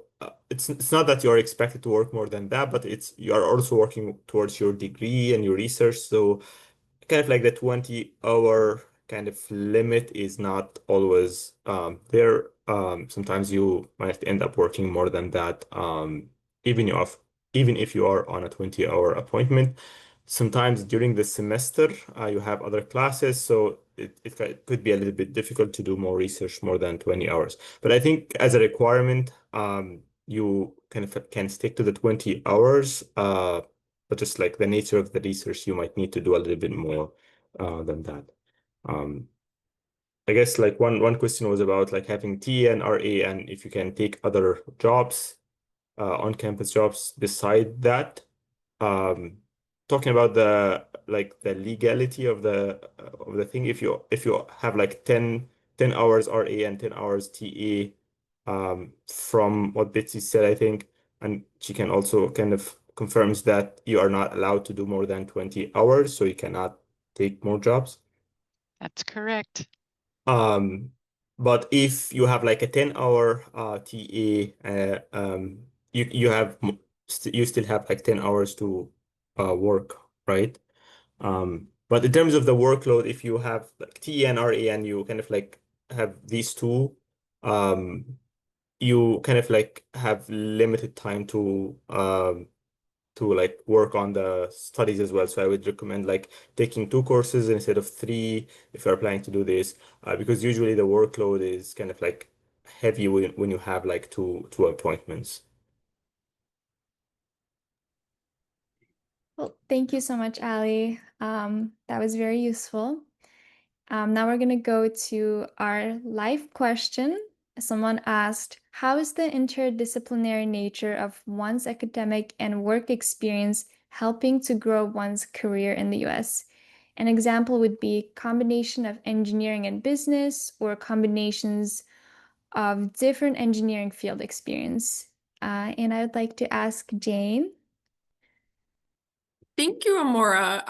It's not that you're expected to work more than that, but it's you are also working towards your degree and your research. So kind of like the 20-hour kind of limit is not always there. Sometimes you might end up working more than that, even even if you are on a 20-hour appointment. Sometimes during the semester, you have other classes, so could be a little bit difficult to do more research more than 20 hours. But I think as a requirement, you kind of can stick to the 20 hours. But just like the nature of the research, you might need to do a little bit more than that. Um, I guess like one question was about like having T and RA and if you can take other jobs, on-campus jobs beside that. Talking about the like the legality of the thing, if you have like 10 hours RA and 10 hours TA, from what Betsy said, I think, and she can also kind of confirms that you are not allowed to do more than 20 hours, so you cannot take more jobs. That's correct. But if you have like a 10-hour TA, you still have like 10 hours to work, right? But in terms of the workload, if you have like TA and RA and you kind of like have these two, you kind of like have limited time to like work on the studies as well. So I would recommend like taking 2 courses instead of 3 if you're planning to do this, because usually the workload is kind of like heavy when you have like two appointments. Well, thank you so much, Ali. That was very useful. Now we're going to go to our life question. Someone asked, how is the interdisciplinary nature of one's academic and work experience helping to grow one's career in the US? An example would be combination of engineering and business or combinations of different engineering field experience. And I would like to ask Jane. Thank you, Amora.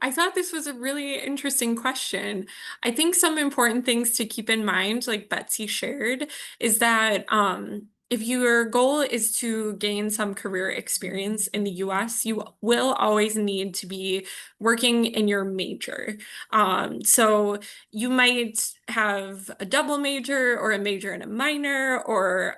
I thought this was a really interesting question. I think some important things to keep in mind, like Betsy shared, is that if your goal is to gain some career experience in the US, you will always need to be working in your major. So you might have a double major or a major and a minor, or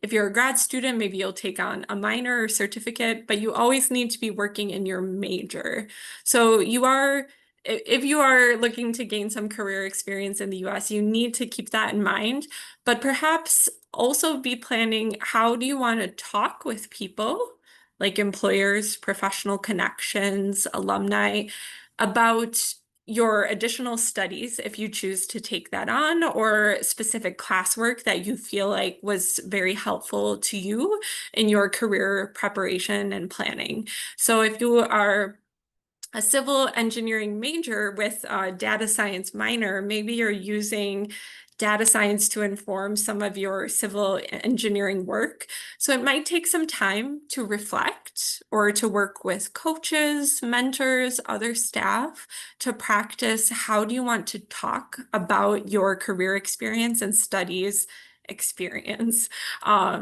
if you're a grad student, maybe you'll take on a minor or certificate, but you always need to be working in your major. So if you are looking to gain some career experience in the US, you need to keep that in mind, but perhaps also be planning, how do you want to talk with people, like employers, professional connections, alumni, about your additional studies, if you choose to take that on, or specific classwork that you feel like was very helpful to you in your career preparation and planning. So if you are a civil engineering major with a data science minor, maybe you're using data science to inform some of your civil engineering work. So it might take some time to reflect or to work with coaches, mentors, other staff to practice how do you want to talk about your career experience and studies experience.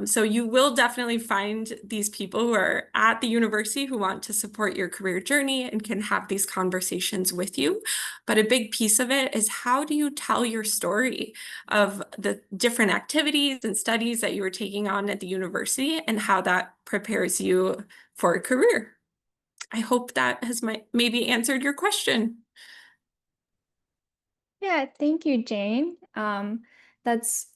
So you will definitely find these people who are at the university who want to support your career journey and can have these conversations with you. But a big piece of it is how do you tell your story of the different activities and studies that you were taking on at the university and how that prepares you for a career. I hope that has maybe answered your question. Yeah, thank you, Jane. That's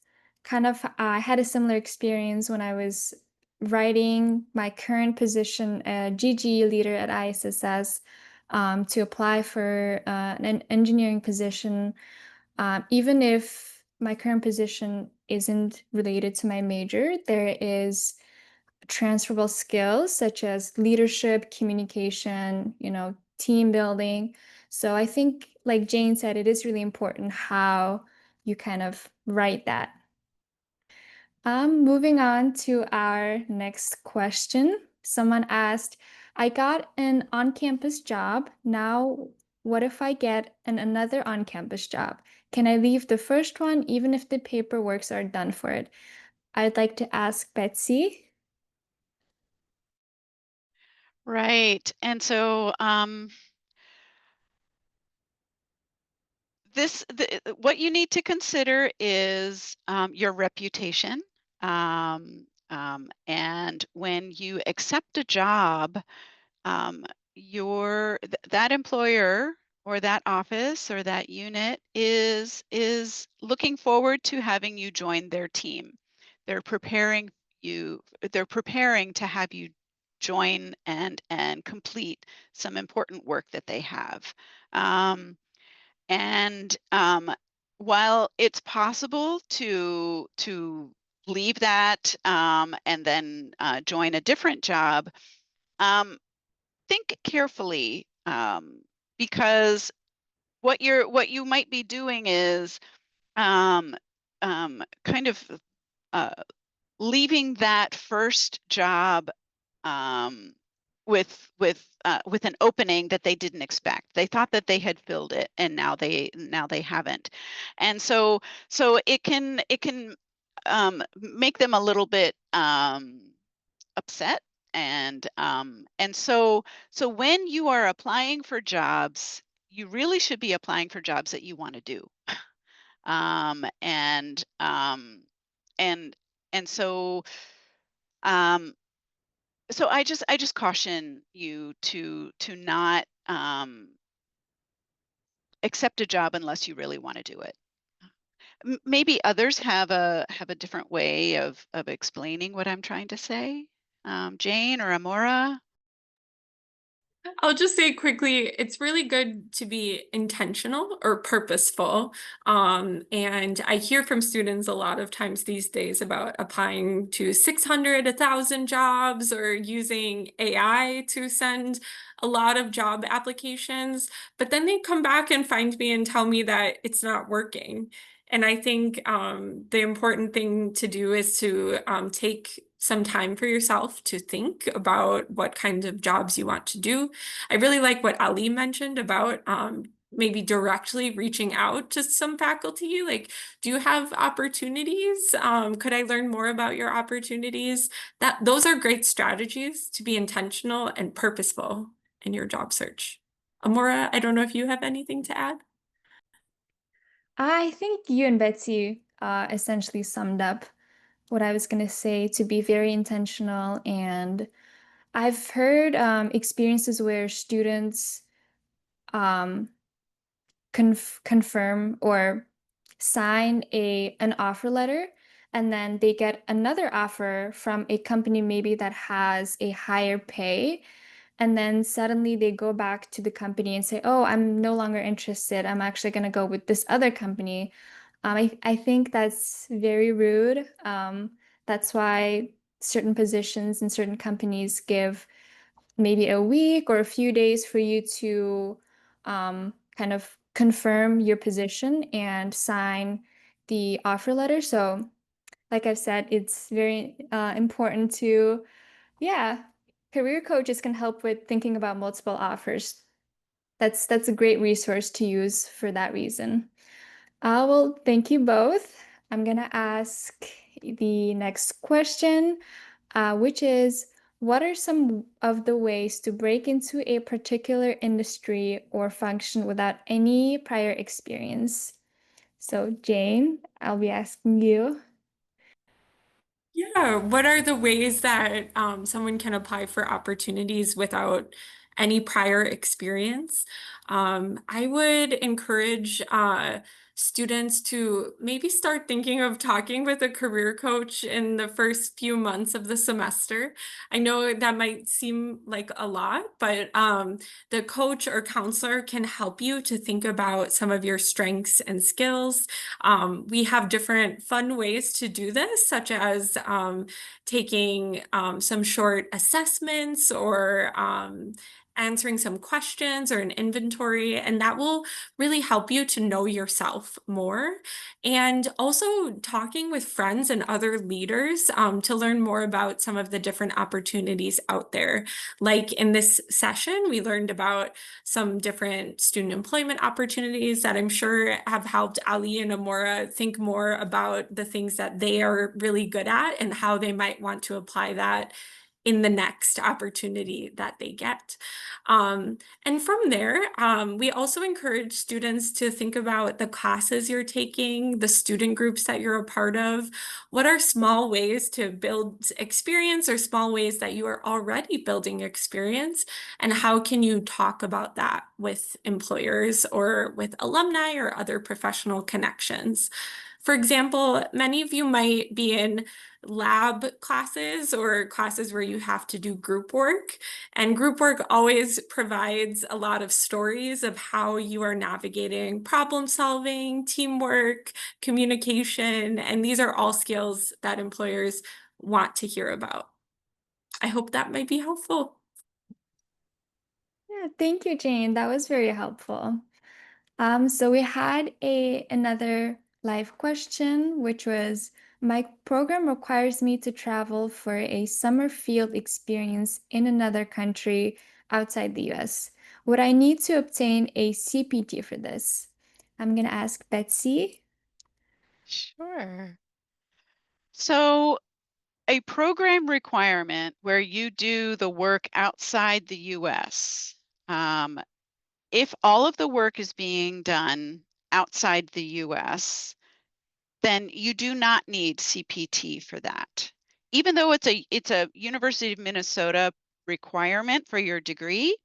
kind of, I had a similar experience when I was writing my current position, GG leader at ISSS, to apply for an engineering position. Even if my current position isn't related to my major, there is transferable skills such as leadership, communication, team building. So I think, like Jane said, it is really important how you kind of write that. Moving on to our next question. Someone asked, I got an on-campus job. Now, what if I get another on-campus job? Can I leave the first one even if the paperworks are done for it? I'd like to ask Betsy. Right. And so what you need to consider is your reputation. And when you accept a job, that employer or that office or that unit is looking forward to having you join their team. They're preparing to have you join and complete some important work that they have. While it's possible to leave that and then join a different job, think carefully, because what you might be doing is kind of leaving that first job with an opening that they didn't expect. They thought that they had filled it, and now they haven't. And so it can make them a little bit upset. And so when you are applying for jobs, you really should be applying for jobs that you want to do. So I just caution you to not accept a job unless you really want to do it. Maybe others have a different way of explaining what I'm trying to say. Jane or Amora? I'll just say quickly, it's really good to be intentional or purposeful. And I hear from students a lot of times these days about applying to 600, 1,000 jobs or using AI to send a lot of job applications. But then they come back and find me and tell me that it's not working. And I think the important thing to do is to take some time for yourself to think about what kind of jobs you want to do. I really like what Ali mentioned about maybe directly reaching out to some faculty. Like, do you have opportunities? Could I learn more about your opportunities? Those are great strategies to be intentional and purposeful in your job search. Amora, I don't know if you have anything to add. I think you and Betsy essentially summed up what I was going to say, to be very intentional. And I've heard experiences where students um, confirm or sign an offer letter, and then they get another offer from a company maybe that has a higher pay. and then suddenly they go back to the company and say, oh, I'm no longer interested. I'm actually going to go with this other company. I think that's very rude. That's why certain positions in certain companies give maybe a week or a few days for you to kind of confirm your position and sign the offer letter. So, like I've said, it's very important to, yeah, career coaches can help with thinking about multiple offers. That's a great resource to use for that reason. Well, thank you both. I'm gonna ask the next question, which is, what are some of the ways to break into a particular industry or function without any prior experience? So, Jane, I'll be asking you. Yeah, what are the ways that someone can apply for opportunities without any prior experience? I would encourage students to maybe start thinking of talking with a career coach in the first few months of the semester. I know that might seem like a lot, but the coach or counselor can help you to think about some of your strengths and skills. We have different fun ways to do this, such as taking some short assessments or answering some questions or an inventory, and that will really help you to know yourself more. And also talking with friends and other leaders to learn more about some of the different opportunities out there. Like in this session, we learned about some different student employment opportunities that I'm sure have helped Ali and Amora think more about the things that they are really good at and how they might want to apply that in the next opportunity that they get. And from there, we also encourage students to think about the classes you're taking, the student groups that you're a part of. What are small ways to build experience or small ways that you are already building experience? And how can you talk about that with employers or with alumni or other professional connections? For example, many of you might be in lab classes or classes where you have to do group work. And group work always provides a lot of stories of how you are navigating problem solving, teamwork, communication, and these are all skills that employers want to hear about. I hope that might be helpful. Yeah, thank you, Jane. That was very helpful. So we had another live question, which was, my program requires me to travel for a summer field experience in another country outside the US. Would I need to obtain a CPT for this? I'm gonna ask Betsy. Sure. So a program requirement where you do the work outside the US, if all of the work is being done outside the US, then you do not need CPT for that. Even though it's a University of Minnesota requirement for your degree,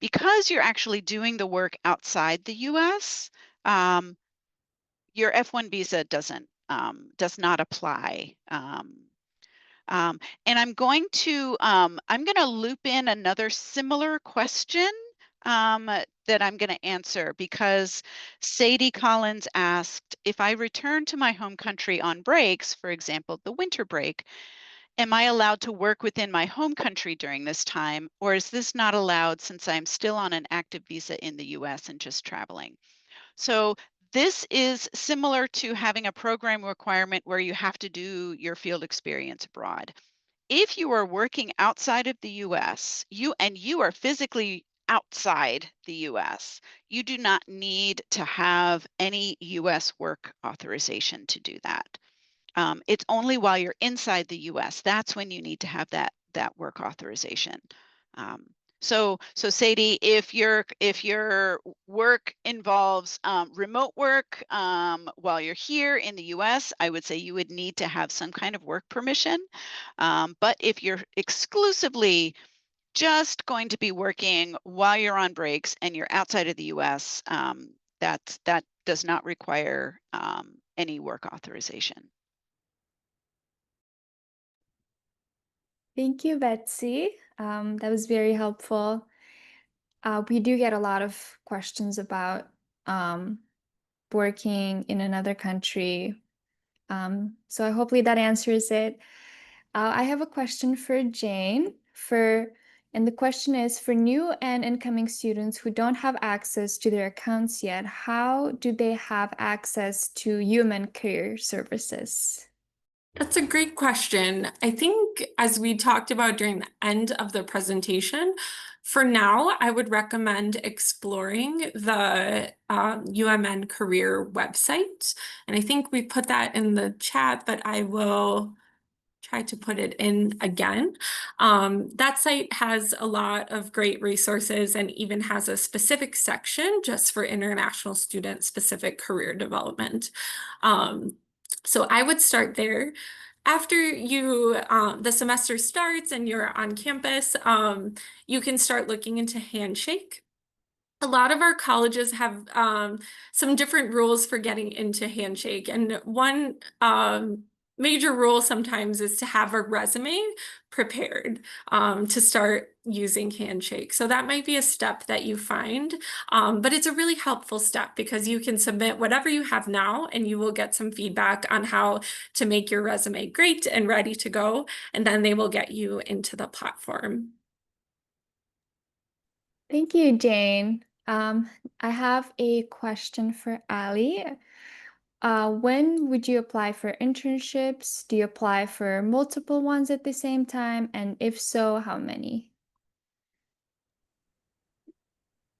because you're actually doing the work outside the US, your F1 visa does not apply. And I'm going to loop in another similar question that I'm going to answer, because Sadie Collins asked, if I return to my home country on breaks, for example, the winter break, am I allowed to work within my home country during this time, or is this not allowed since I'm still on an active visa in the US and just traveling? So this is similar to having a program requirement where you have to do your field experience abroad. If you are working outside of the US, you are physically outside the US, you do not need to have any US work authorization to do that. It's only while you're inside the US, that's when you need to have that work authorization. So Sadie, if your work involves remote work while you're here in the US, I would say you would need to have some kind of work permission. But if you're exclusively just going to be working while you're on breaks and you're outside of the US, that does not require any work authorization. Thank you, Betsy. That was very helpful. We do get a lot of questions about working in another country. So hopefully that answers it. I have a question for Jane. And the question is, for new and incoming students who don't have access to their accounts yet, how do they have access to UMN Career Services? That's a great question. I think, as we talked about during the end of the presentation, for now, I would recommend exploring the UMN career website. And I think we put that in the chat, but I will try to put it in again. That site has a lot of great resources and even has a specific section just for international student specific career development. So I would start there. After the semester starts and you're on campus, you can start looking into Handshake. A lot of our colleges have some different rules for getting into Handshake. And one major rule sometimes is to have a resume prepared to start using Handshake. So that might be a step that you find, but it's a really helpful step because you can submit whatever you have now and you will get some feedback on how to make your resume great and ready to go. And then they will get you into the platform. Thank you, Jane. I have a question for Ali. When would you apply for internships? Do you apply for multiple ones at the same time? And if so, how many?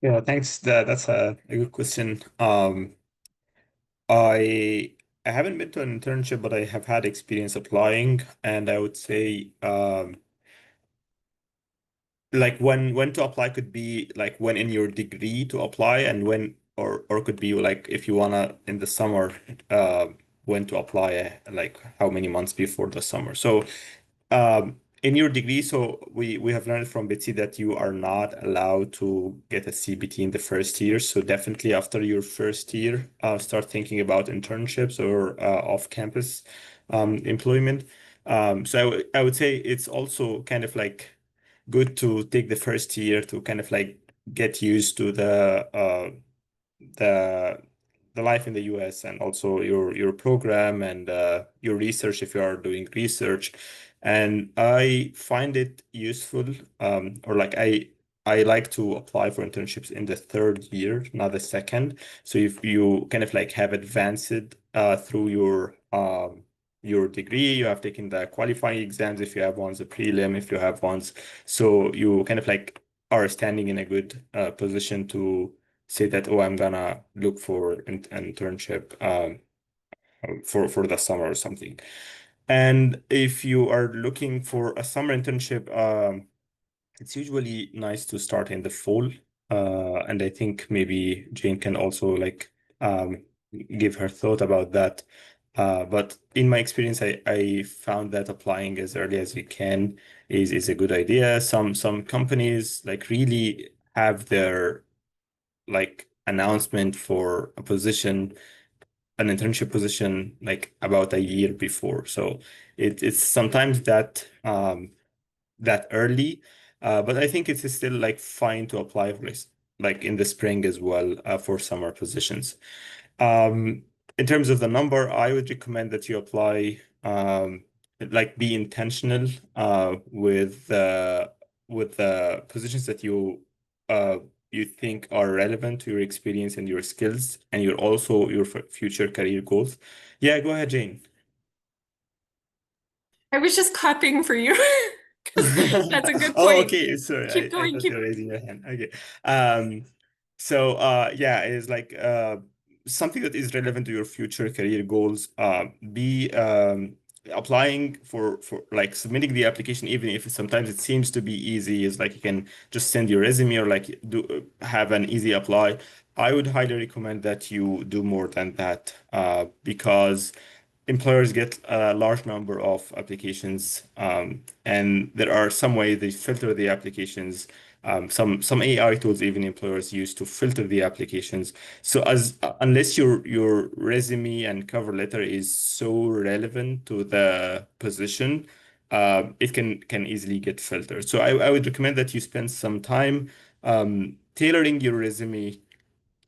Yeah, thanks. That's a good question. I haven't been to an internship, but I have had experience applying, and I would say like when to apply could be like when in your degree to apply, and when or could be like if you wanna in the summer when to apply, like how many months before the summer. So in your degree, so we have learned from Betsy that you are not allowed to get a CBT in the first year. So definitely after your first year, start thinking about internships or off-campus employment. So I would say it's also kind of like good to take the first year to kind of like get used to the the life in the US, and also your program and your research if you are doing research. And I find it useful, or like I like to apply for internships in the third year, not the second. So if you kind of like have advanced through your degree, you have taken the qualifying exams if you have ones, the prelim if you have ones. So you kind of like are standing in a good position to say that, oh, I'm gonna look for an internship for the summer or something. And if you are looking for a summer internship, it's usually nice to start in the fall. And I think maybe Jane can also like give her thought about that. But in my experience, I found that applying as early as you can is a good idea. Some companies like really have their like announcement for a position, an internship position, like about a year before. So it's sometimes that early, but I think it is still like fine to apply for this, like in the spring as well, for summer positions. Um, in terms of the number, I would recommend that you apply, like be intentional with the positions that uh, you think are relevant to your experience and your skills and your future career goals. Yeah, go ahead, Jane. I was just clapping for you. 'Cause that's a good Oh, point. okay. Sorry, Keep I going, thought keep you were raising your hand. Okay. So yeah, it's like something that is relevant to your future career goals. Be applying for like submitting the application, even if sometimes it seems to be easy, is like you can just send your resume or like do have an easy apply. I would highly recommend that you do more than that, because employers get a large number of applications, and there are some way they filter the applications. Some AI tools even employers use to filter the applications. So as unless your resume and cover letter is so relevant to the position, it can easily get filtered. So I would recommend that you spend some time tailoring your resume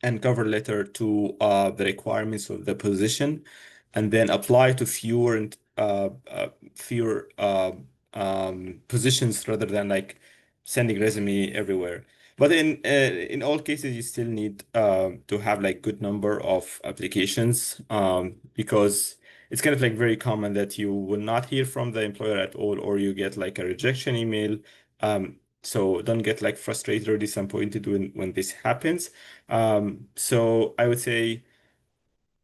and cover letter to the requirements of the position, and then apply to fewer positions rather than like sending resume everywhere. But in all cases, you still need to have like good number of applications because it's kind of like very common that you will not hear from the employer at all, or you get like a rejection email. So don't get like frustrated or disappointed when this happens. So I would say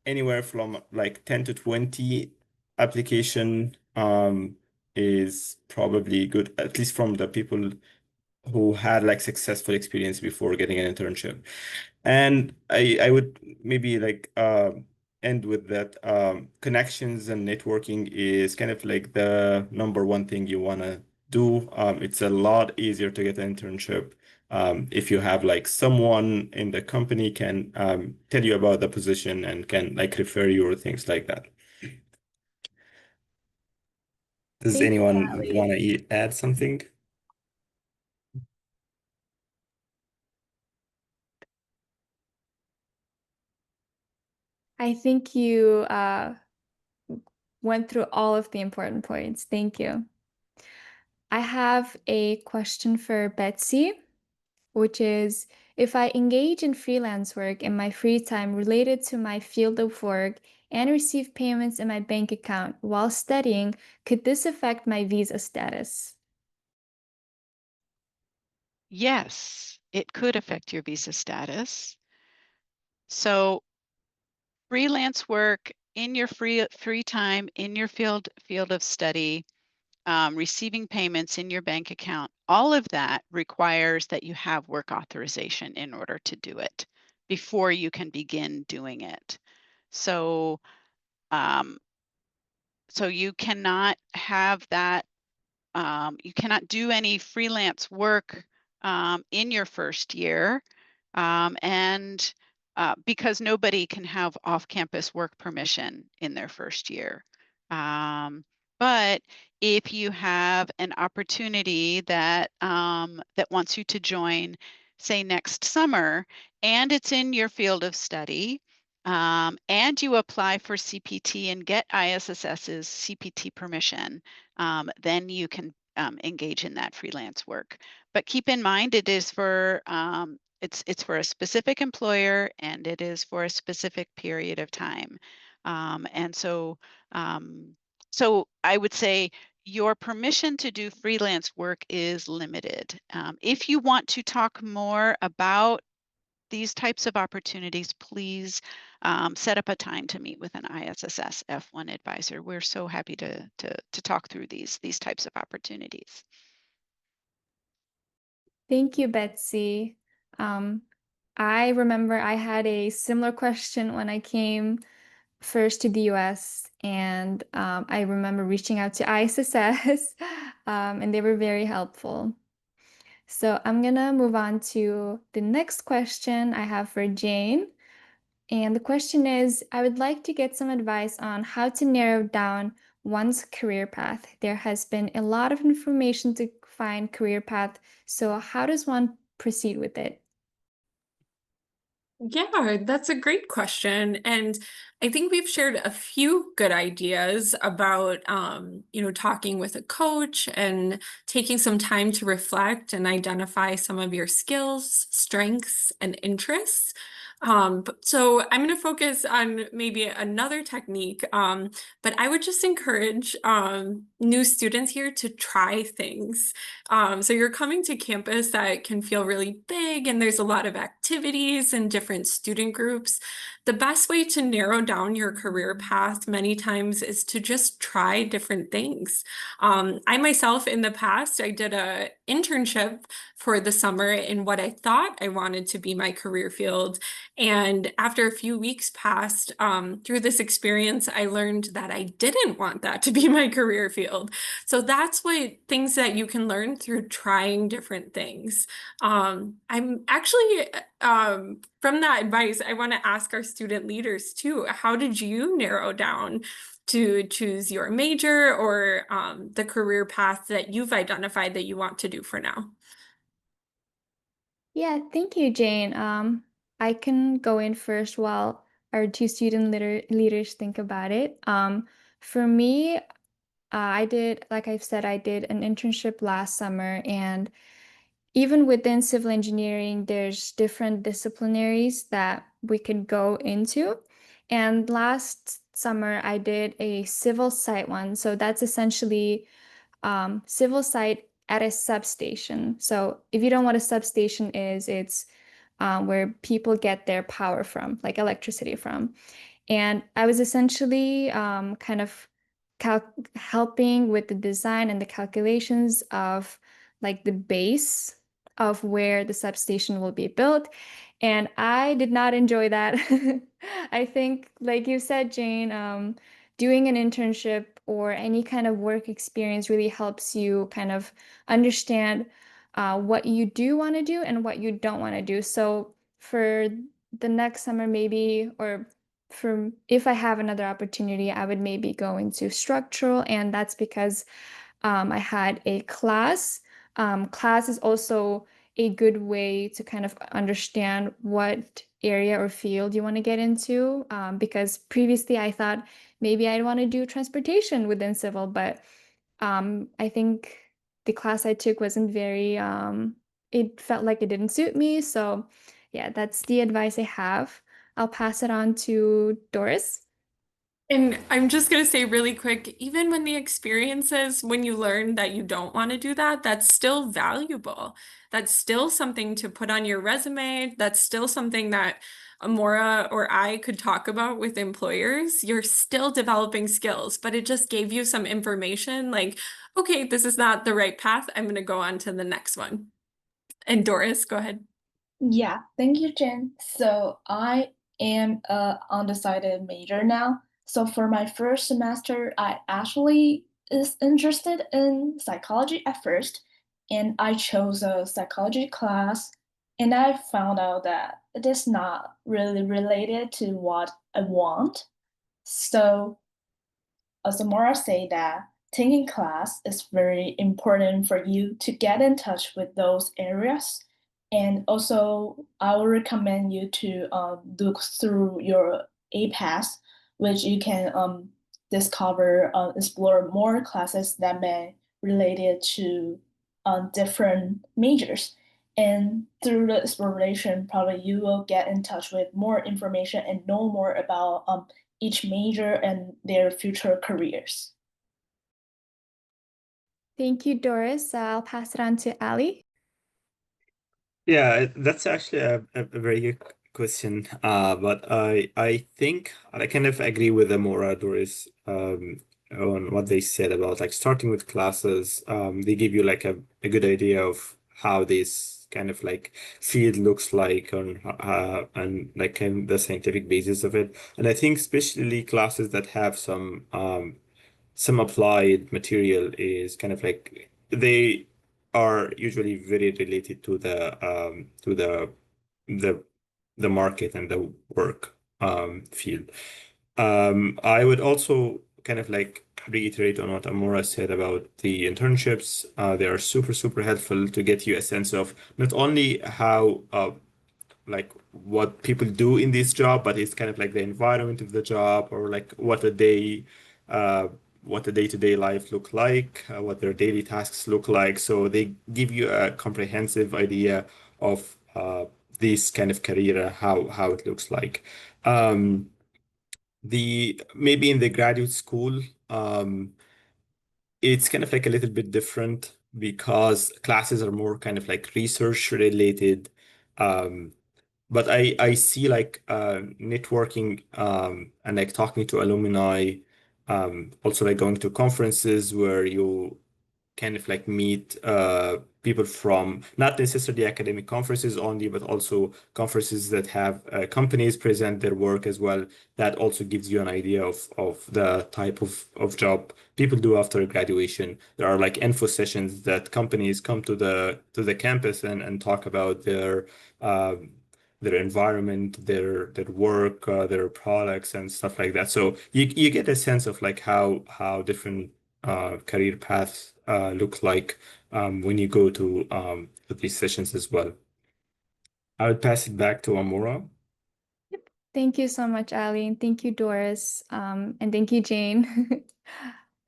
anywhere from like 10 to 20 application is probably good, at least from the people who had like successful experience before getting an internship. And I would maybe like end with that connections and networking is kind of like the number one thing you want to do. It's a lot easier to get an internship if you have like someone in the company can tell you about the position and can like refer you or things like that. Does Thank you, anyone Ali. want to add something? I think you went through all of the important points. Thank you. I have a question for Betsy, which is, if I engage in freelance work in my free time related to my field of work and receive payments in my bank account while studying, could this affect my visa status? Yes, it could affect your visa status. So freelance work in your free time in your field of study, receiving payments in your bank account, all of that requires that you have work authorization in order to do it before you can begin doing it. So, so you cannot have that. You cannot do any freelance work in your first year, and because nobody can have off-campus work permission in their first year. But if you have an opportunity that that wants you to join, say next summer, and it's in your field of study, and you apply for CPT and get ISSS's CPT permission, then you can engage in that freelance work. But keep in mind, it is for it's for a specific employer, and it is for a specific period of time. And so, so I would say your permission to do freelance work is limited. If you want to talk more about these types of opportunities, please set up a time to meet with an ISSS F1 advisor. We're so happy to talk through these types of opportunities. Thank you, Betsy. I remember I had a similar question when I came first to the US, and I remember reaching out to ISSS, and they were very helpful. So I'm gonna move on to the next question I have for Jane. And the question is, I would like to get some advice on how to narrow down one's career path. There has been a lot of information to find career path, so how does one proceed with it? Yeah, that's a great question. And I think we've shared a few good ideas about, talking with a coach and taking some time to reflect and identify some of your skills, strengths, and interests. So I'm going to focus on maybe another technique, but I would just encourage new students here to try things. So you're coming to campus that can feel really big, and there's a lot of activities and different student groups. The best way to narrow down your career path many times is to just try different things. I myself, in the past, I did an internship for the summer in what I thought I wanted to be my career field. And after a few weeks passed, through this experience, I learned that I didn't want that to be my career field. So that's what things that you can learn through trying different things. I'm actually, from that advice, I want to ask our student leaders too, how did you narrow down to choose your major or the career path that you've identified that you want to do for now? Yeah, thank you, Jane. I can go in first while our two student leaders think about it. For me, I did, like I've said, I did an internship last summer, and even within civil engineering, there's different disciplinaries that we could go into. And last summer, I did a civil site one. So that's essentially civil site at a substation. So if you don't know what a substation is, it's where people get their power from, like electricity from. And I was essentially kind of helping with the design and the calculations of like the base of where the substation will be built. And I did not enjoy that. I think, like you said, Jane, doing an internship or any kind of work experience really helps you kind of understand what you do want to do and what you don't want to do. So for the next summer, maybe, or for if I have another opportunity, I would maybe go into structural, and that's because I had a class. Class is also a good way to kind of understand what area or field you want to get into. Because previously I thought maybe I'd want to do transportation within civil, but I think the class I took wasn't very, it felt like it didn't suit me. So, yeah, that's the advice I have. I'll pass it on to Doris. And I'm just going to say really quick, even when the experiences, when you learn that you don't want to do that, that's still valuable. That's still something to put on your resume. That's still something that Amora or I could talk about with employers. You're still developing skills, but it just gave you some information like, okay, this is not the right path. I'm going to go on to the next one. And Doris, go ahead. Yeah, thank you, Jen. So I am a undecided major now. So for my first semester, I actually is interested in psychology at first, and I chose a psychology class, and I found out that it is not really related to what I want. So as Amora say that taking class is very important for you to get in touch with those areas. And also, I would recommend you to look through your APAS, which you can discover, explore more classes that may related to different majors. And through the exploration, probably you will get in touch with more information and know more about each major and their future careers. Thank you, Doris. I'll pass it on to Ali. Yeah, that's actually a very good question. But I think I kind of agree with Amora, Doris, on what they said about like starting with classes. They give you like a good idea of how this kind of like field looks like on and like kind of the scientific basis of it. And I think especially classes that have some applied material is kind of like they are usually very related to the the market and the work field. I would also kind of like reiterate on what Amora said about the internships. They are super helpful to get you a sense of not only how like what people do in this job, but it's kind of like the environment of the job or like uh, what the day-to-day life look like, what their daily tasks look like. So they give you a comprehensive idea of this kind of career, how it looks like. Um, the maybe in the graduate school, it's kind of like a little bit different because classes are more kind of like research related. Um, but I see like networking and like talking to alumni, also like going to conferences where you kind of like meet people from not necessarily academic conferences only, but also conferences that have companies present their work as well. That also gives you an idea of the type of job people do after graduation. There are like info sessions that companies come to the campus and talk about their their environment, their work, their products, and stuff like that. So you get a sense of like how different career paths look like when you go to these sessions as well. I would pass it back to Amora. Thank you so much, Ali, and thank you, Doris, and thank you, Jane.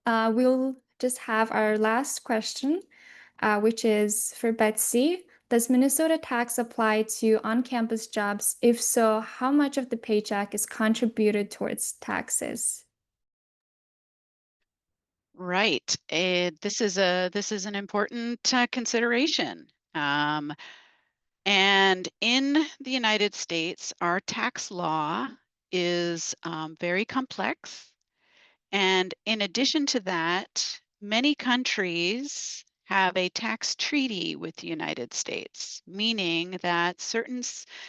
We'll just have our last question, which is for Betsy. Does Minnesota tax apply to on-campus jobs? If so, how much of the paycheck is contributed towards taxes? Right. This is an important consideration. And in the United States, our tax law is very complex. And in addition to that, many countries have a tax treaty with the United States, meaning that certain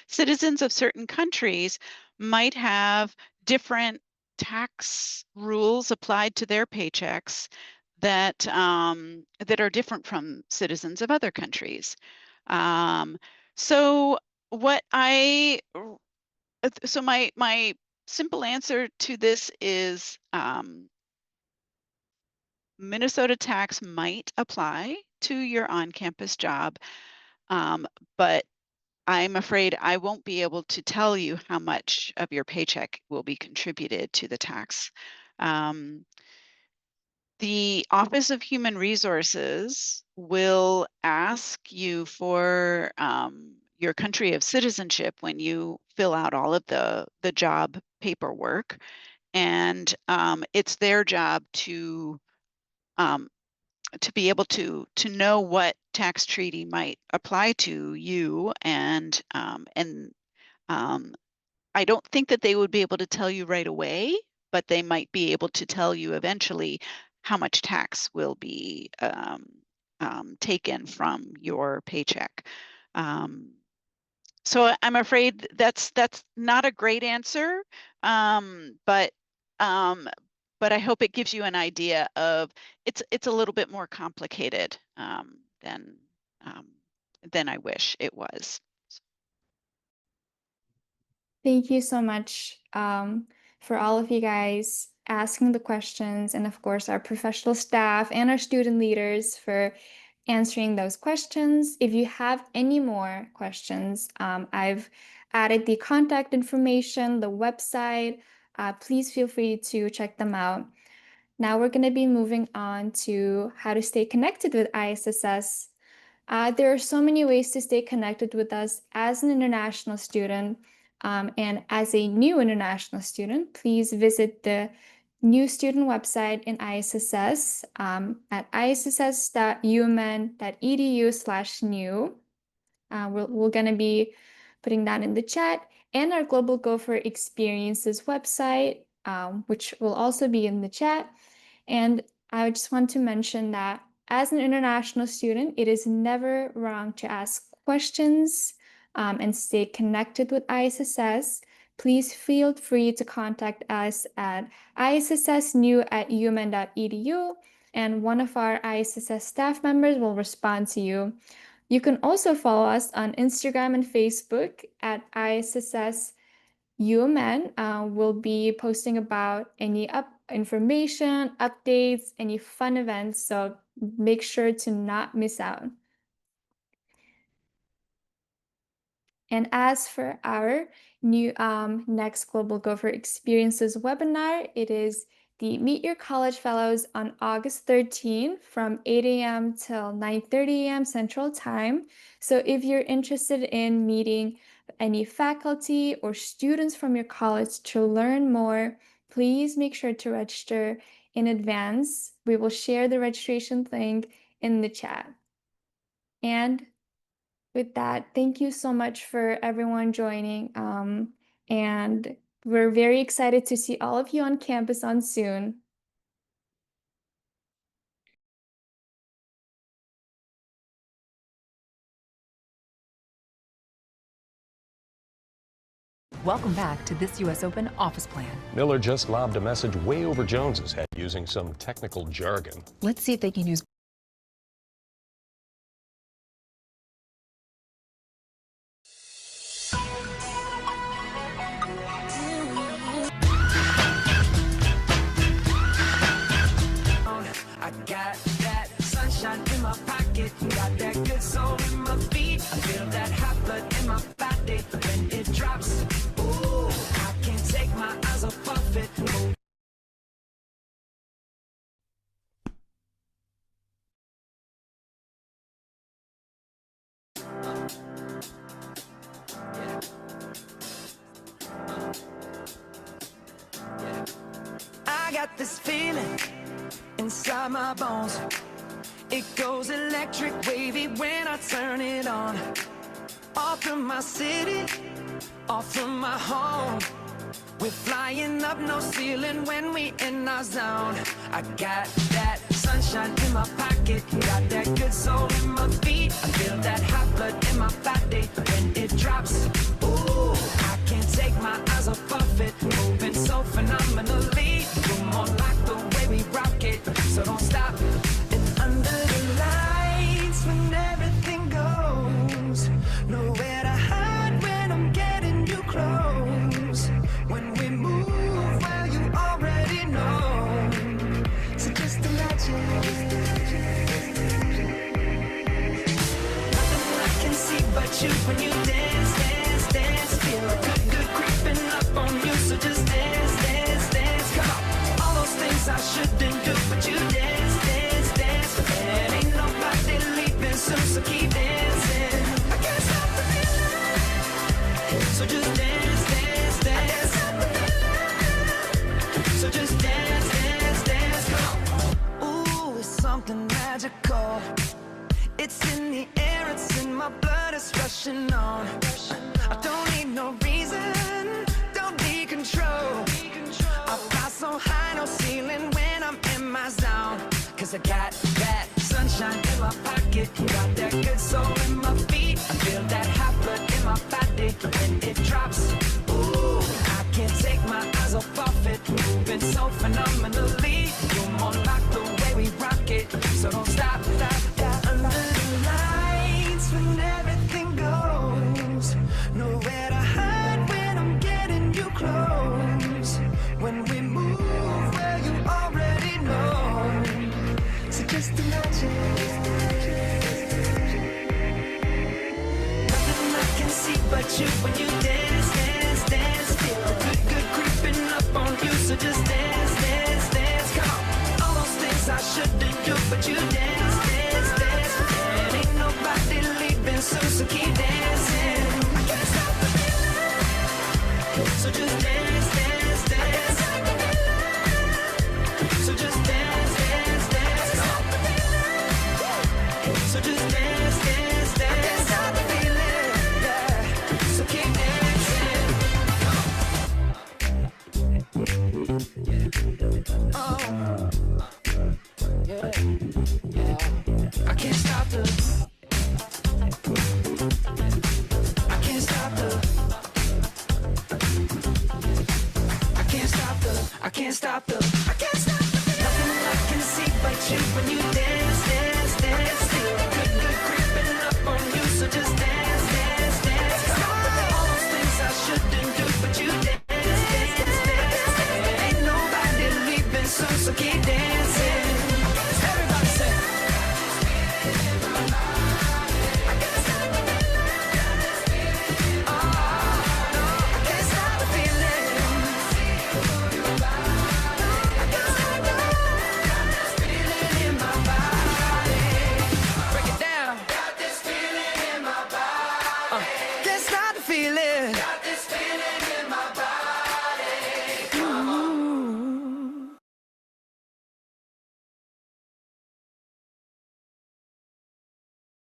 citizens of certain countries might have different tax rules applied to their paychecks that that are different from citizens of other countries. So what so my simple answer to this is Minnesota tax might apply to your on-campus job, but I'm afraid I won't be able to tell you how much of your paycheck will be contributed to the tax. The Office of Human Resources will ask you for your country of citizenship when you fill out all of the job paperwork, and it's their job to be able to know what tax treaty might apply to you, and I don't think that they would be able to tell you right away, but they might be able to tell you eventually how much tax will be taken from your paycheck. So I'm afraid that's not a great answer, but I hope it gives you an idea of it's a little bit more complicated than I wish it was. Thank you so much for all of you guys asking the questions, and of course, our professional staff and our student leaders for answering those questions. If you have any more questions, I've added the contact information, the website. Please feel free to check them out. Now we're going to be moving on to how to stay connected with ISSS. There are so many ways to stay connected with us as an international student. And as a new international student, please visit the new student website in ISSS at isss.umn.edu/new. We're going to be putting that in the chat, and our Global Gopher Experiences website, which will also be in the chat. And I just want to mention that as an international student, it is never wrong to ask questions and stay connected with ISSS. Please feel free to contact us at isssnew@umn.edu, and one of our ISSS staff members will respond to you. You can also follow us on Instagram and Facebook at ISSS UMN. We'll be posting about any information, updates, any fun events, so make sure to not miss out. And as for our new next Global Gopher Experiences webinar, it is the Meet Your College Fellows on August 13 from 8 a.m. till 9:30 a.m. Central Time. So if you're interested in meeting any faculty or students from your college to learn more, please make sure to register in advance. We will share the registration link in the chat. And with that, thank you so much for everyone joining. And we're very excited to see all of you on campus on soon. Welcome back to This U.S. Open Office Plan. Miller just lobbed a message way over Jones's head using some technical jargon. Let's see if they can use I got that sunshine in my pocket, got that good soul in my feet. I feel that hot blood in my body when it drops. Ooh, I can't take my eyes off it. I got this feeling inside my bones. It goes electric wavy when I turn it on. Off from my city, off from my home. We're flying up, no ceiling when we in our zone. I got that sunshine in my pocket, got that good soul in my feet. I feel that hot blood in my body when it drops. Ooh, I can't take my eyes off it, moving so phenomenally. You're more like the way we rock it, so don't stop. And under the lights when everything goes, nowhere to hide when I'm getting you close. When we move, well, you already know. So just imagine. Nothing I can see but you when you dance, dance, dance. Feel a good, good creeping up on you. So just dance, dance, dance. Come on. All those things I shouldn't do, but you dance, dance, dance. And ain't nobody leaving soon, so keep dancing. I can't stop the feeling. So just dance, dance, dance. So just dance, dance, dance. Come on. Ooh, it's something magical. It's in the air, it's in my blood, it's rushing on. I don't need no reason, don't need control. I fly so high, no ceiling when I'm in my zone. Cause I got that sunshine in my pocket, got that good soul in my feet. I feel that hot blood in my body when it drops. Ooh, I can't take my eyes off it, moving so phenomenally. You're more like the way we rock it, so don't stop, stop, stop. Under the lights when everything goes, nowhere to hide when I'm getting you close. When we move, well, you already know. So just imagine. Nothing I can see but you when you dance, dance, dance. Feel a good, good creeping up on you. So just dance, dance, dance. Come on. All those things I shouldn't do, but you dance, dance, dance. And ain't nobody leaving soon, so keep dancing. I can't stop the feeling. So just dance, dance, dance. So just dance, dance, dance. So just dance, dance, dance. I can't stop the feeling, yeah. So keep dancing. Oh, yeah, yeah. I can't stop the. I can't stop the. I can't stop the. I can't stop the. I can't stop the. Nothing I can see but you when you dance, dance, dance. Feel good, good creeping up on you. So just dance, dance, dance. All those things I shouldn't do, but you dance, dance, dance. Ain't nobody leaving soon, so keep dancing. Everybody say. I can't stop the feeling. Oh, no, I can't stop the feeling. I can't stop the feeling in my body. Break it down. Got this feeling in my body. Can't stop the feeling.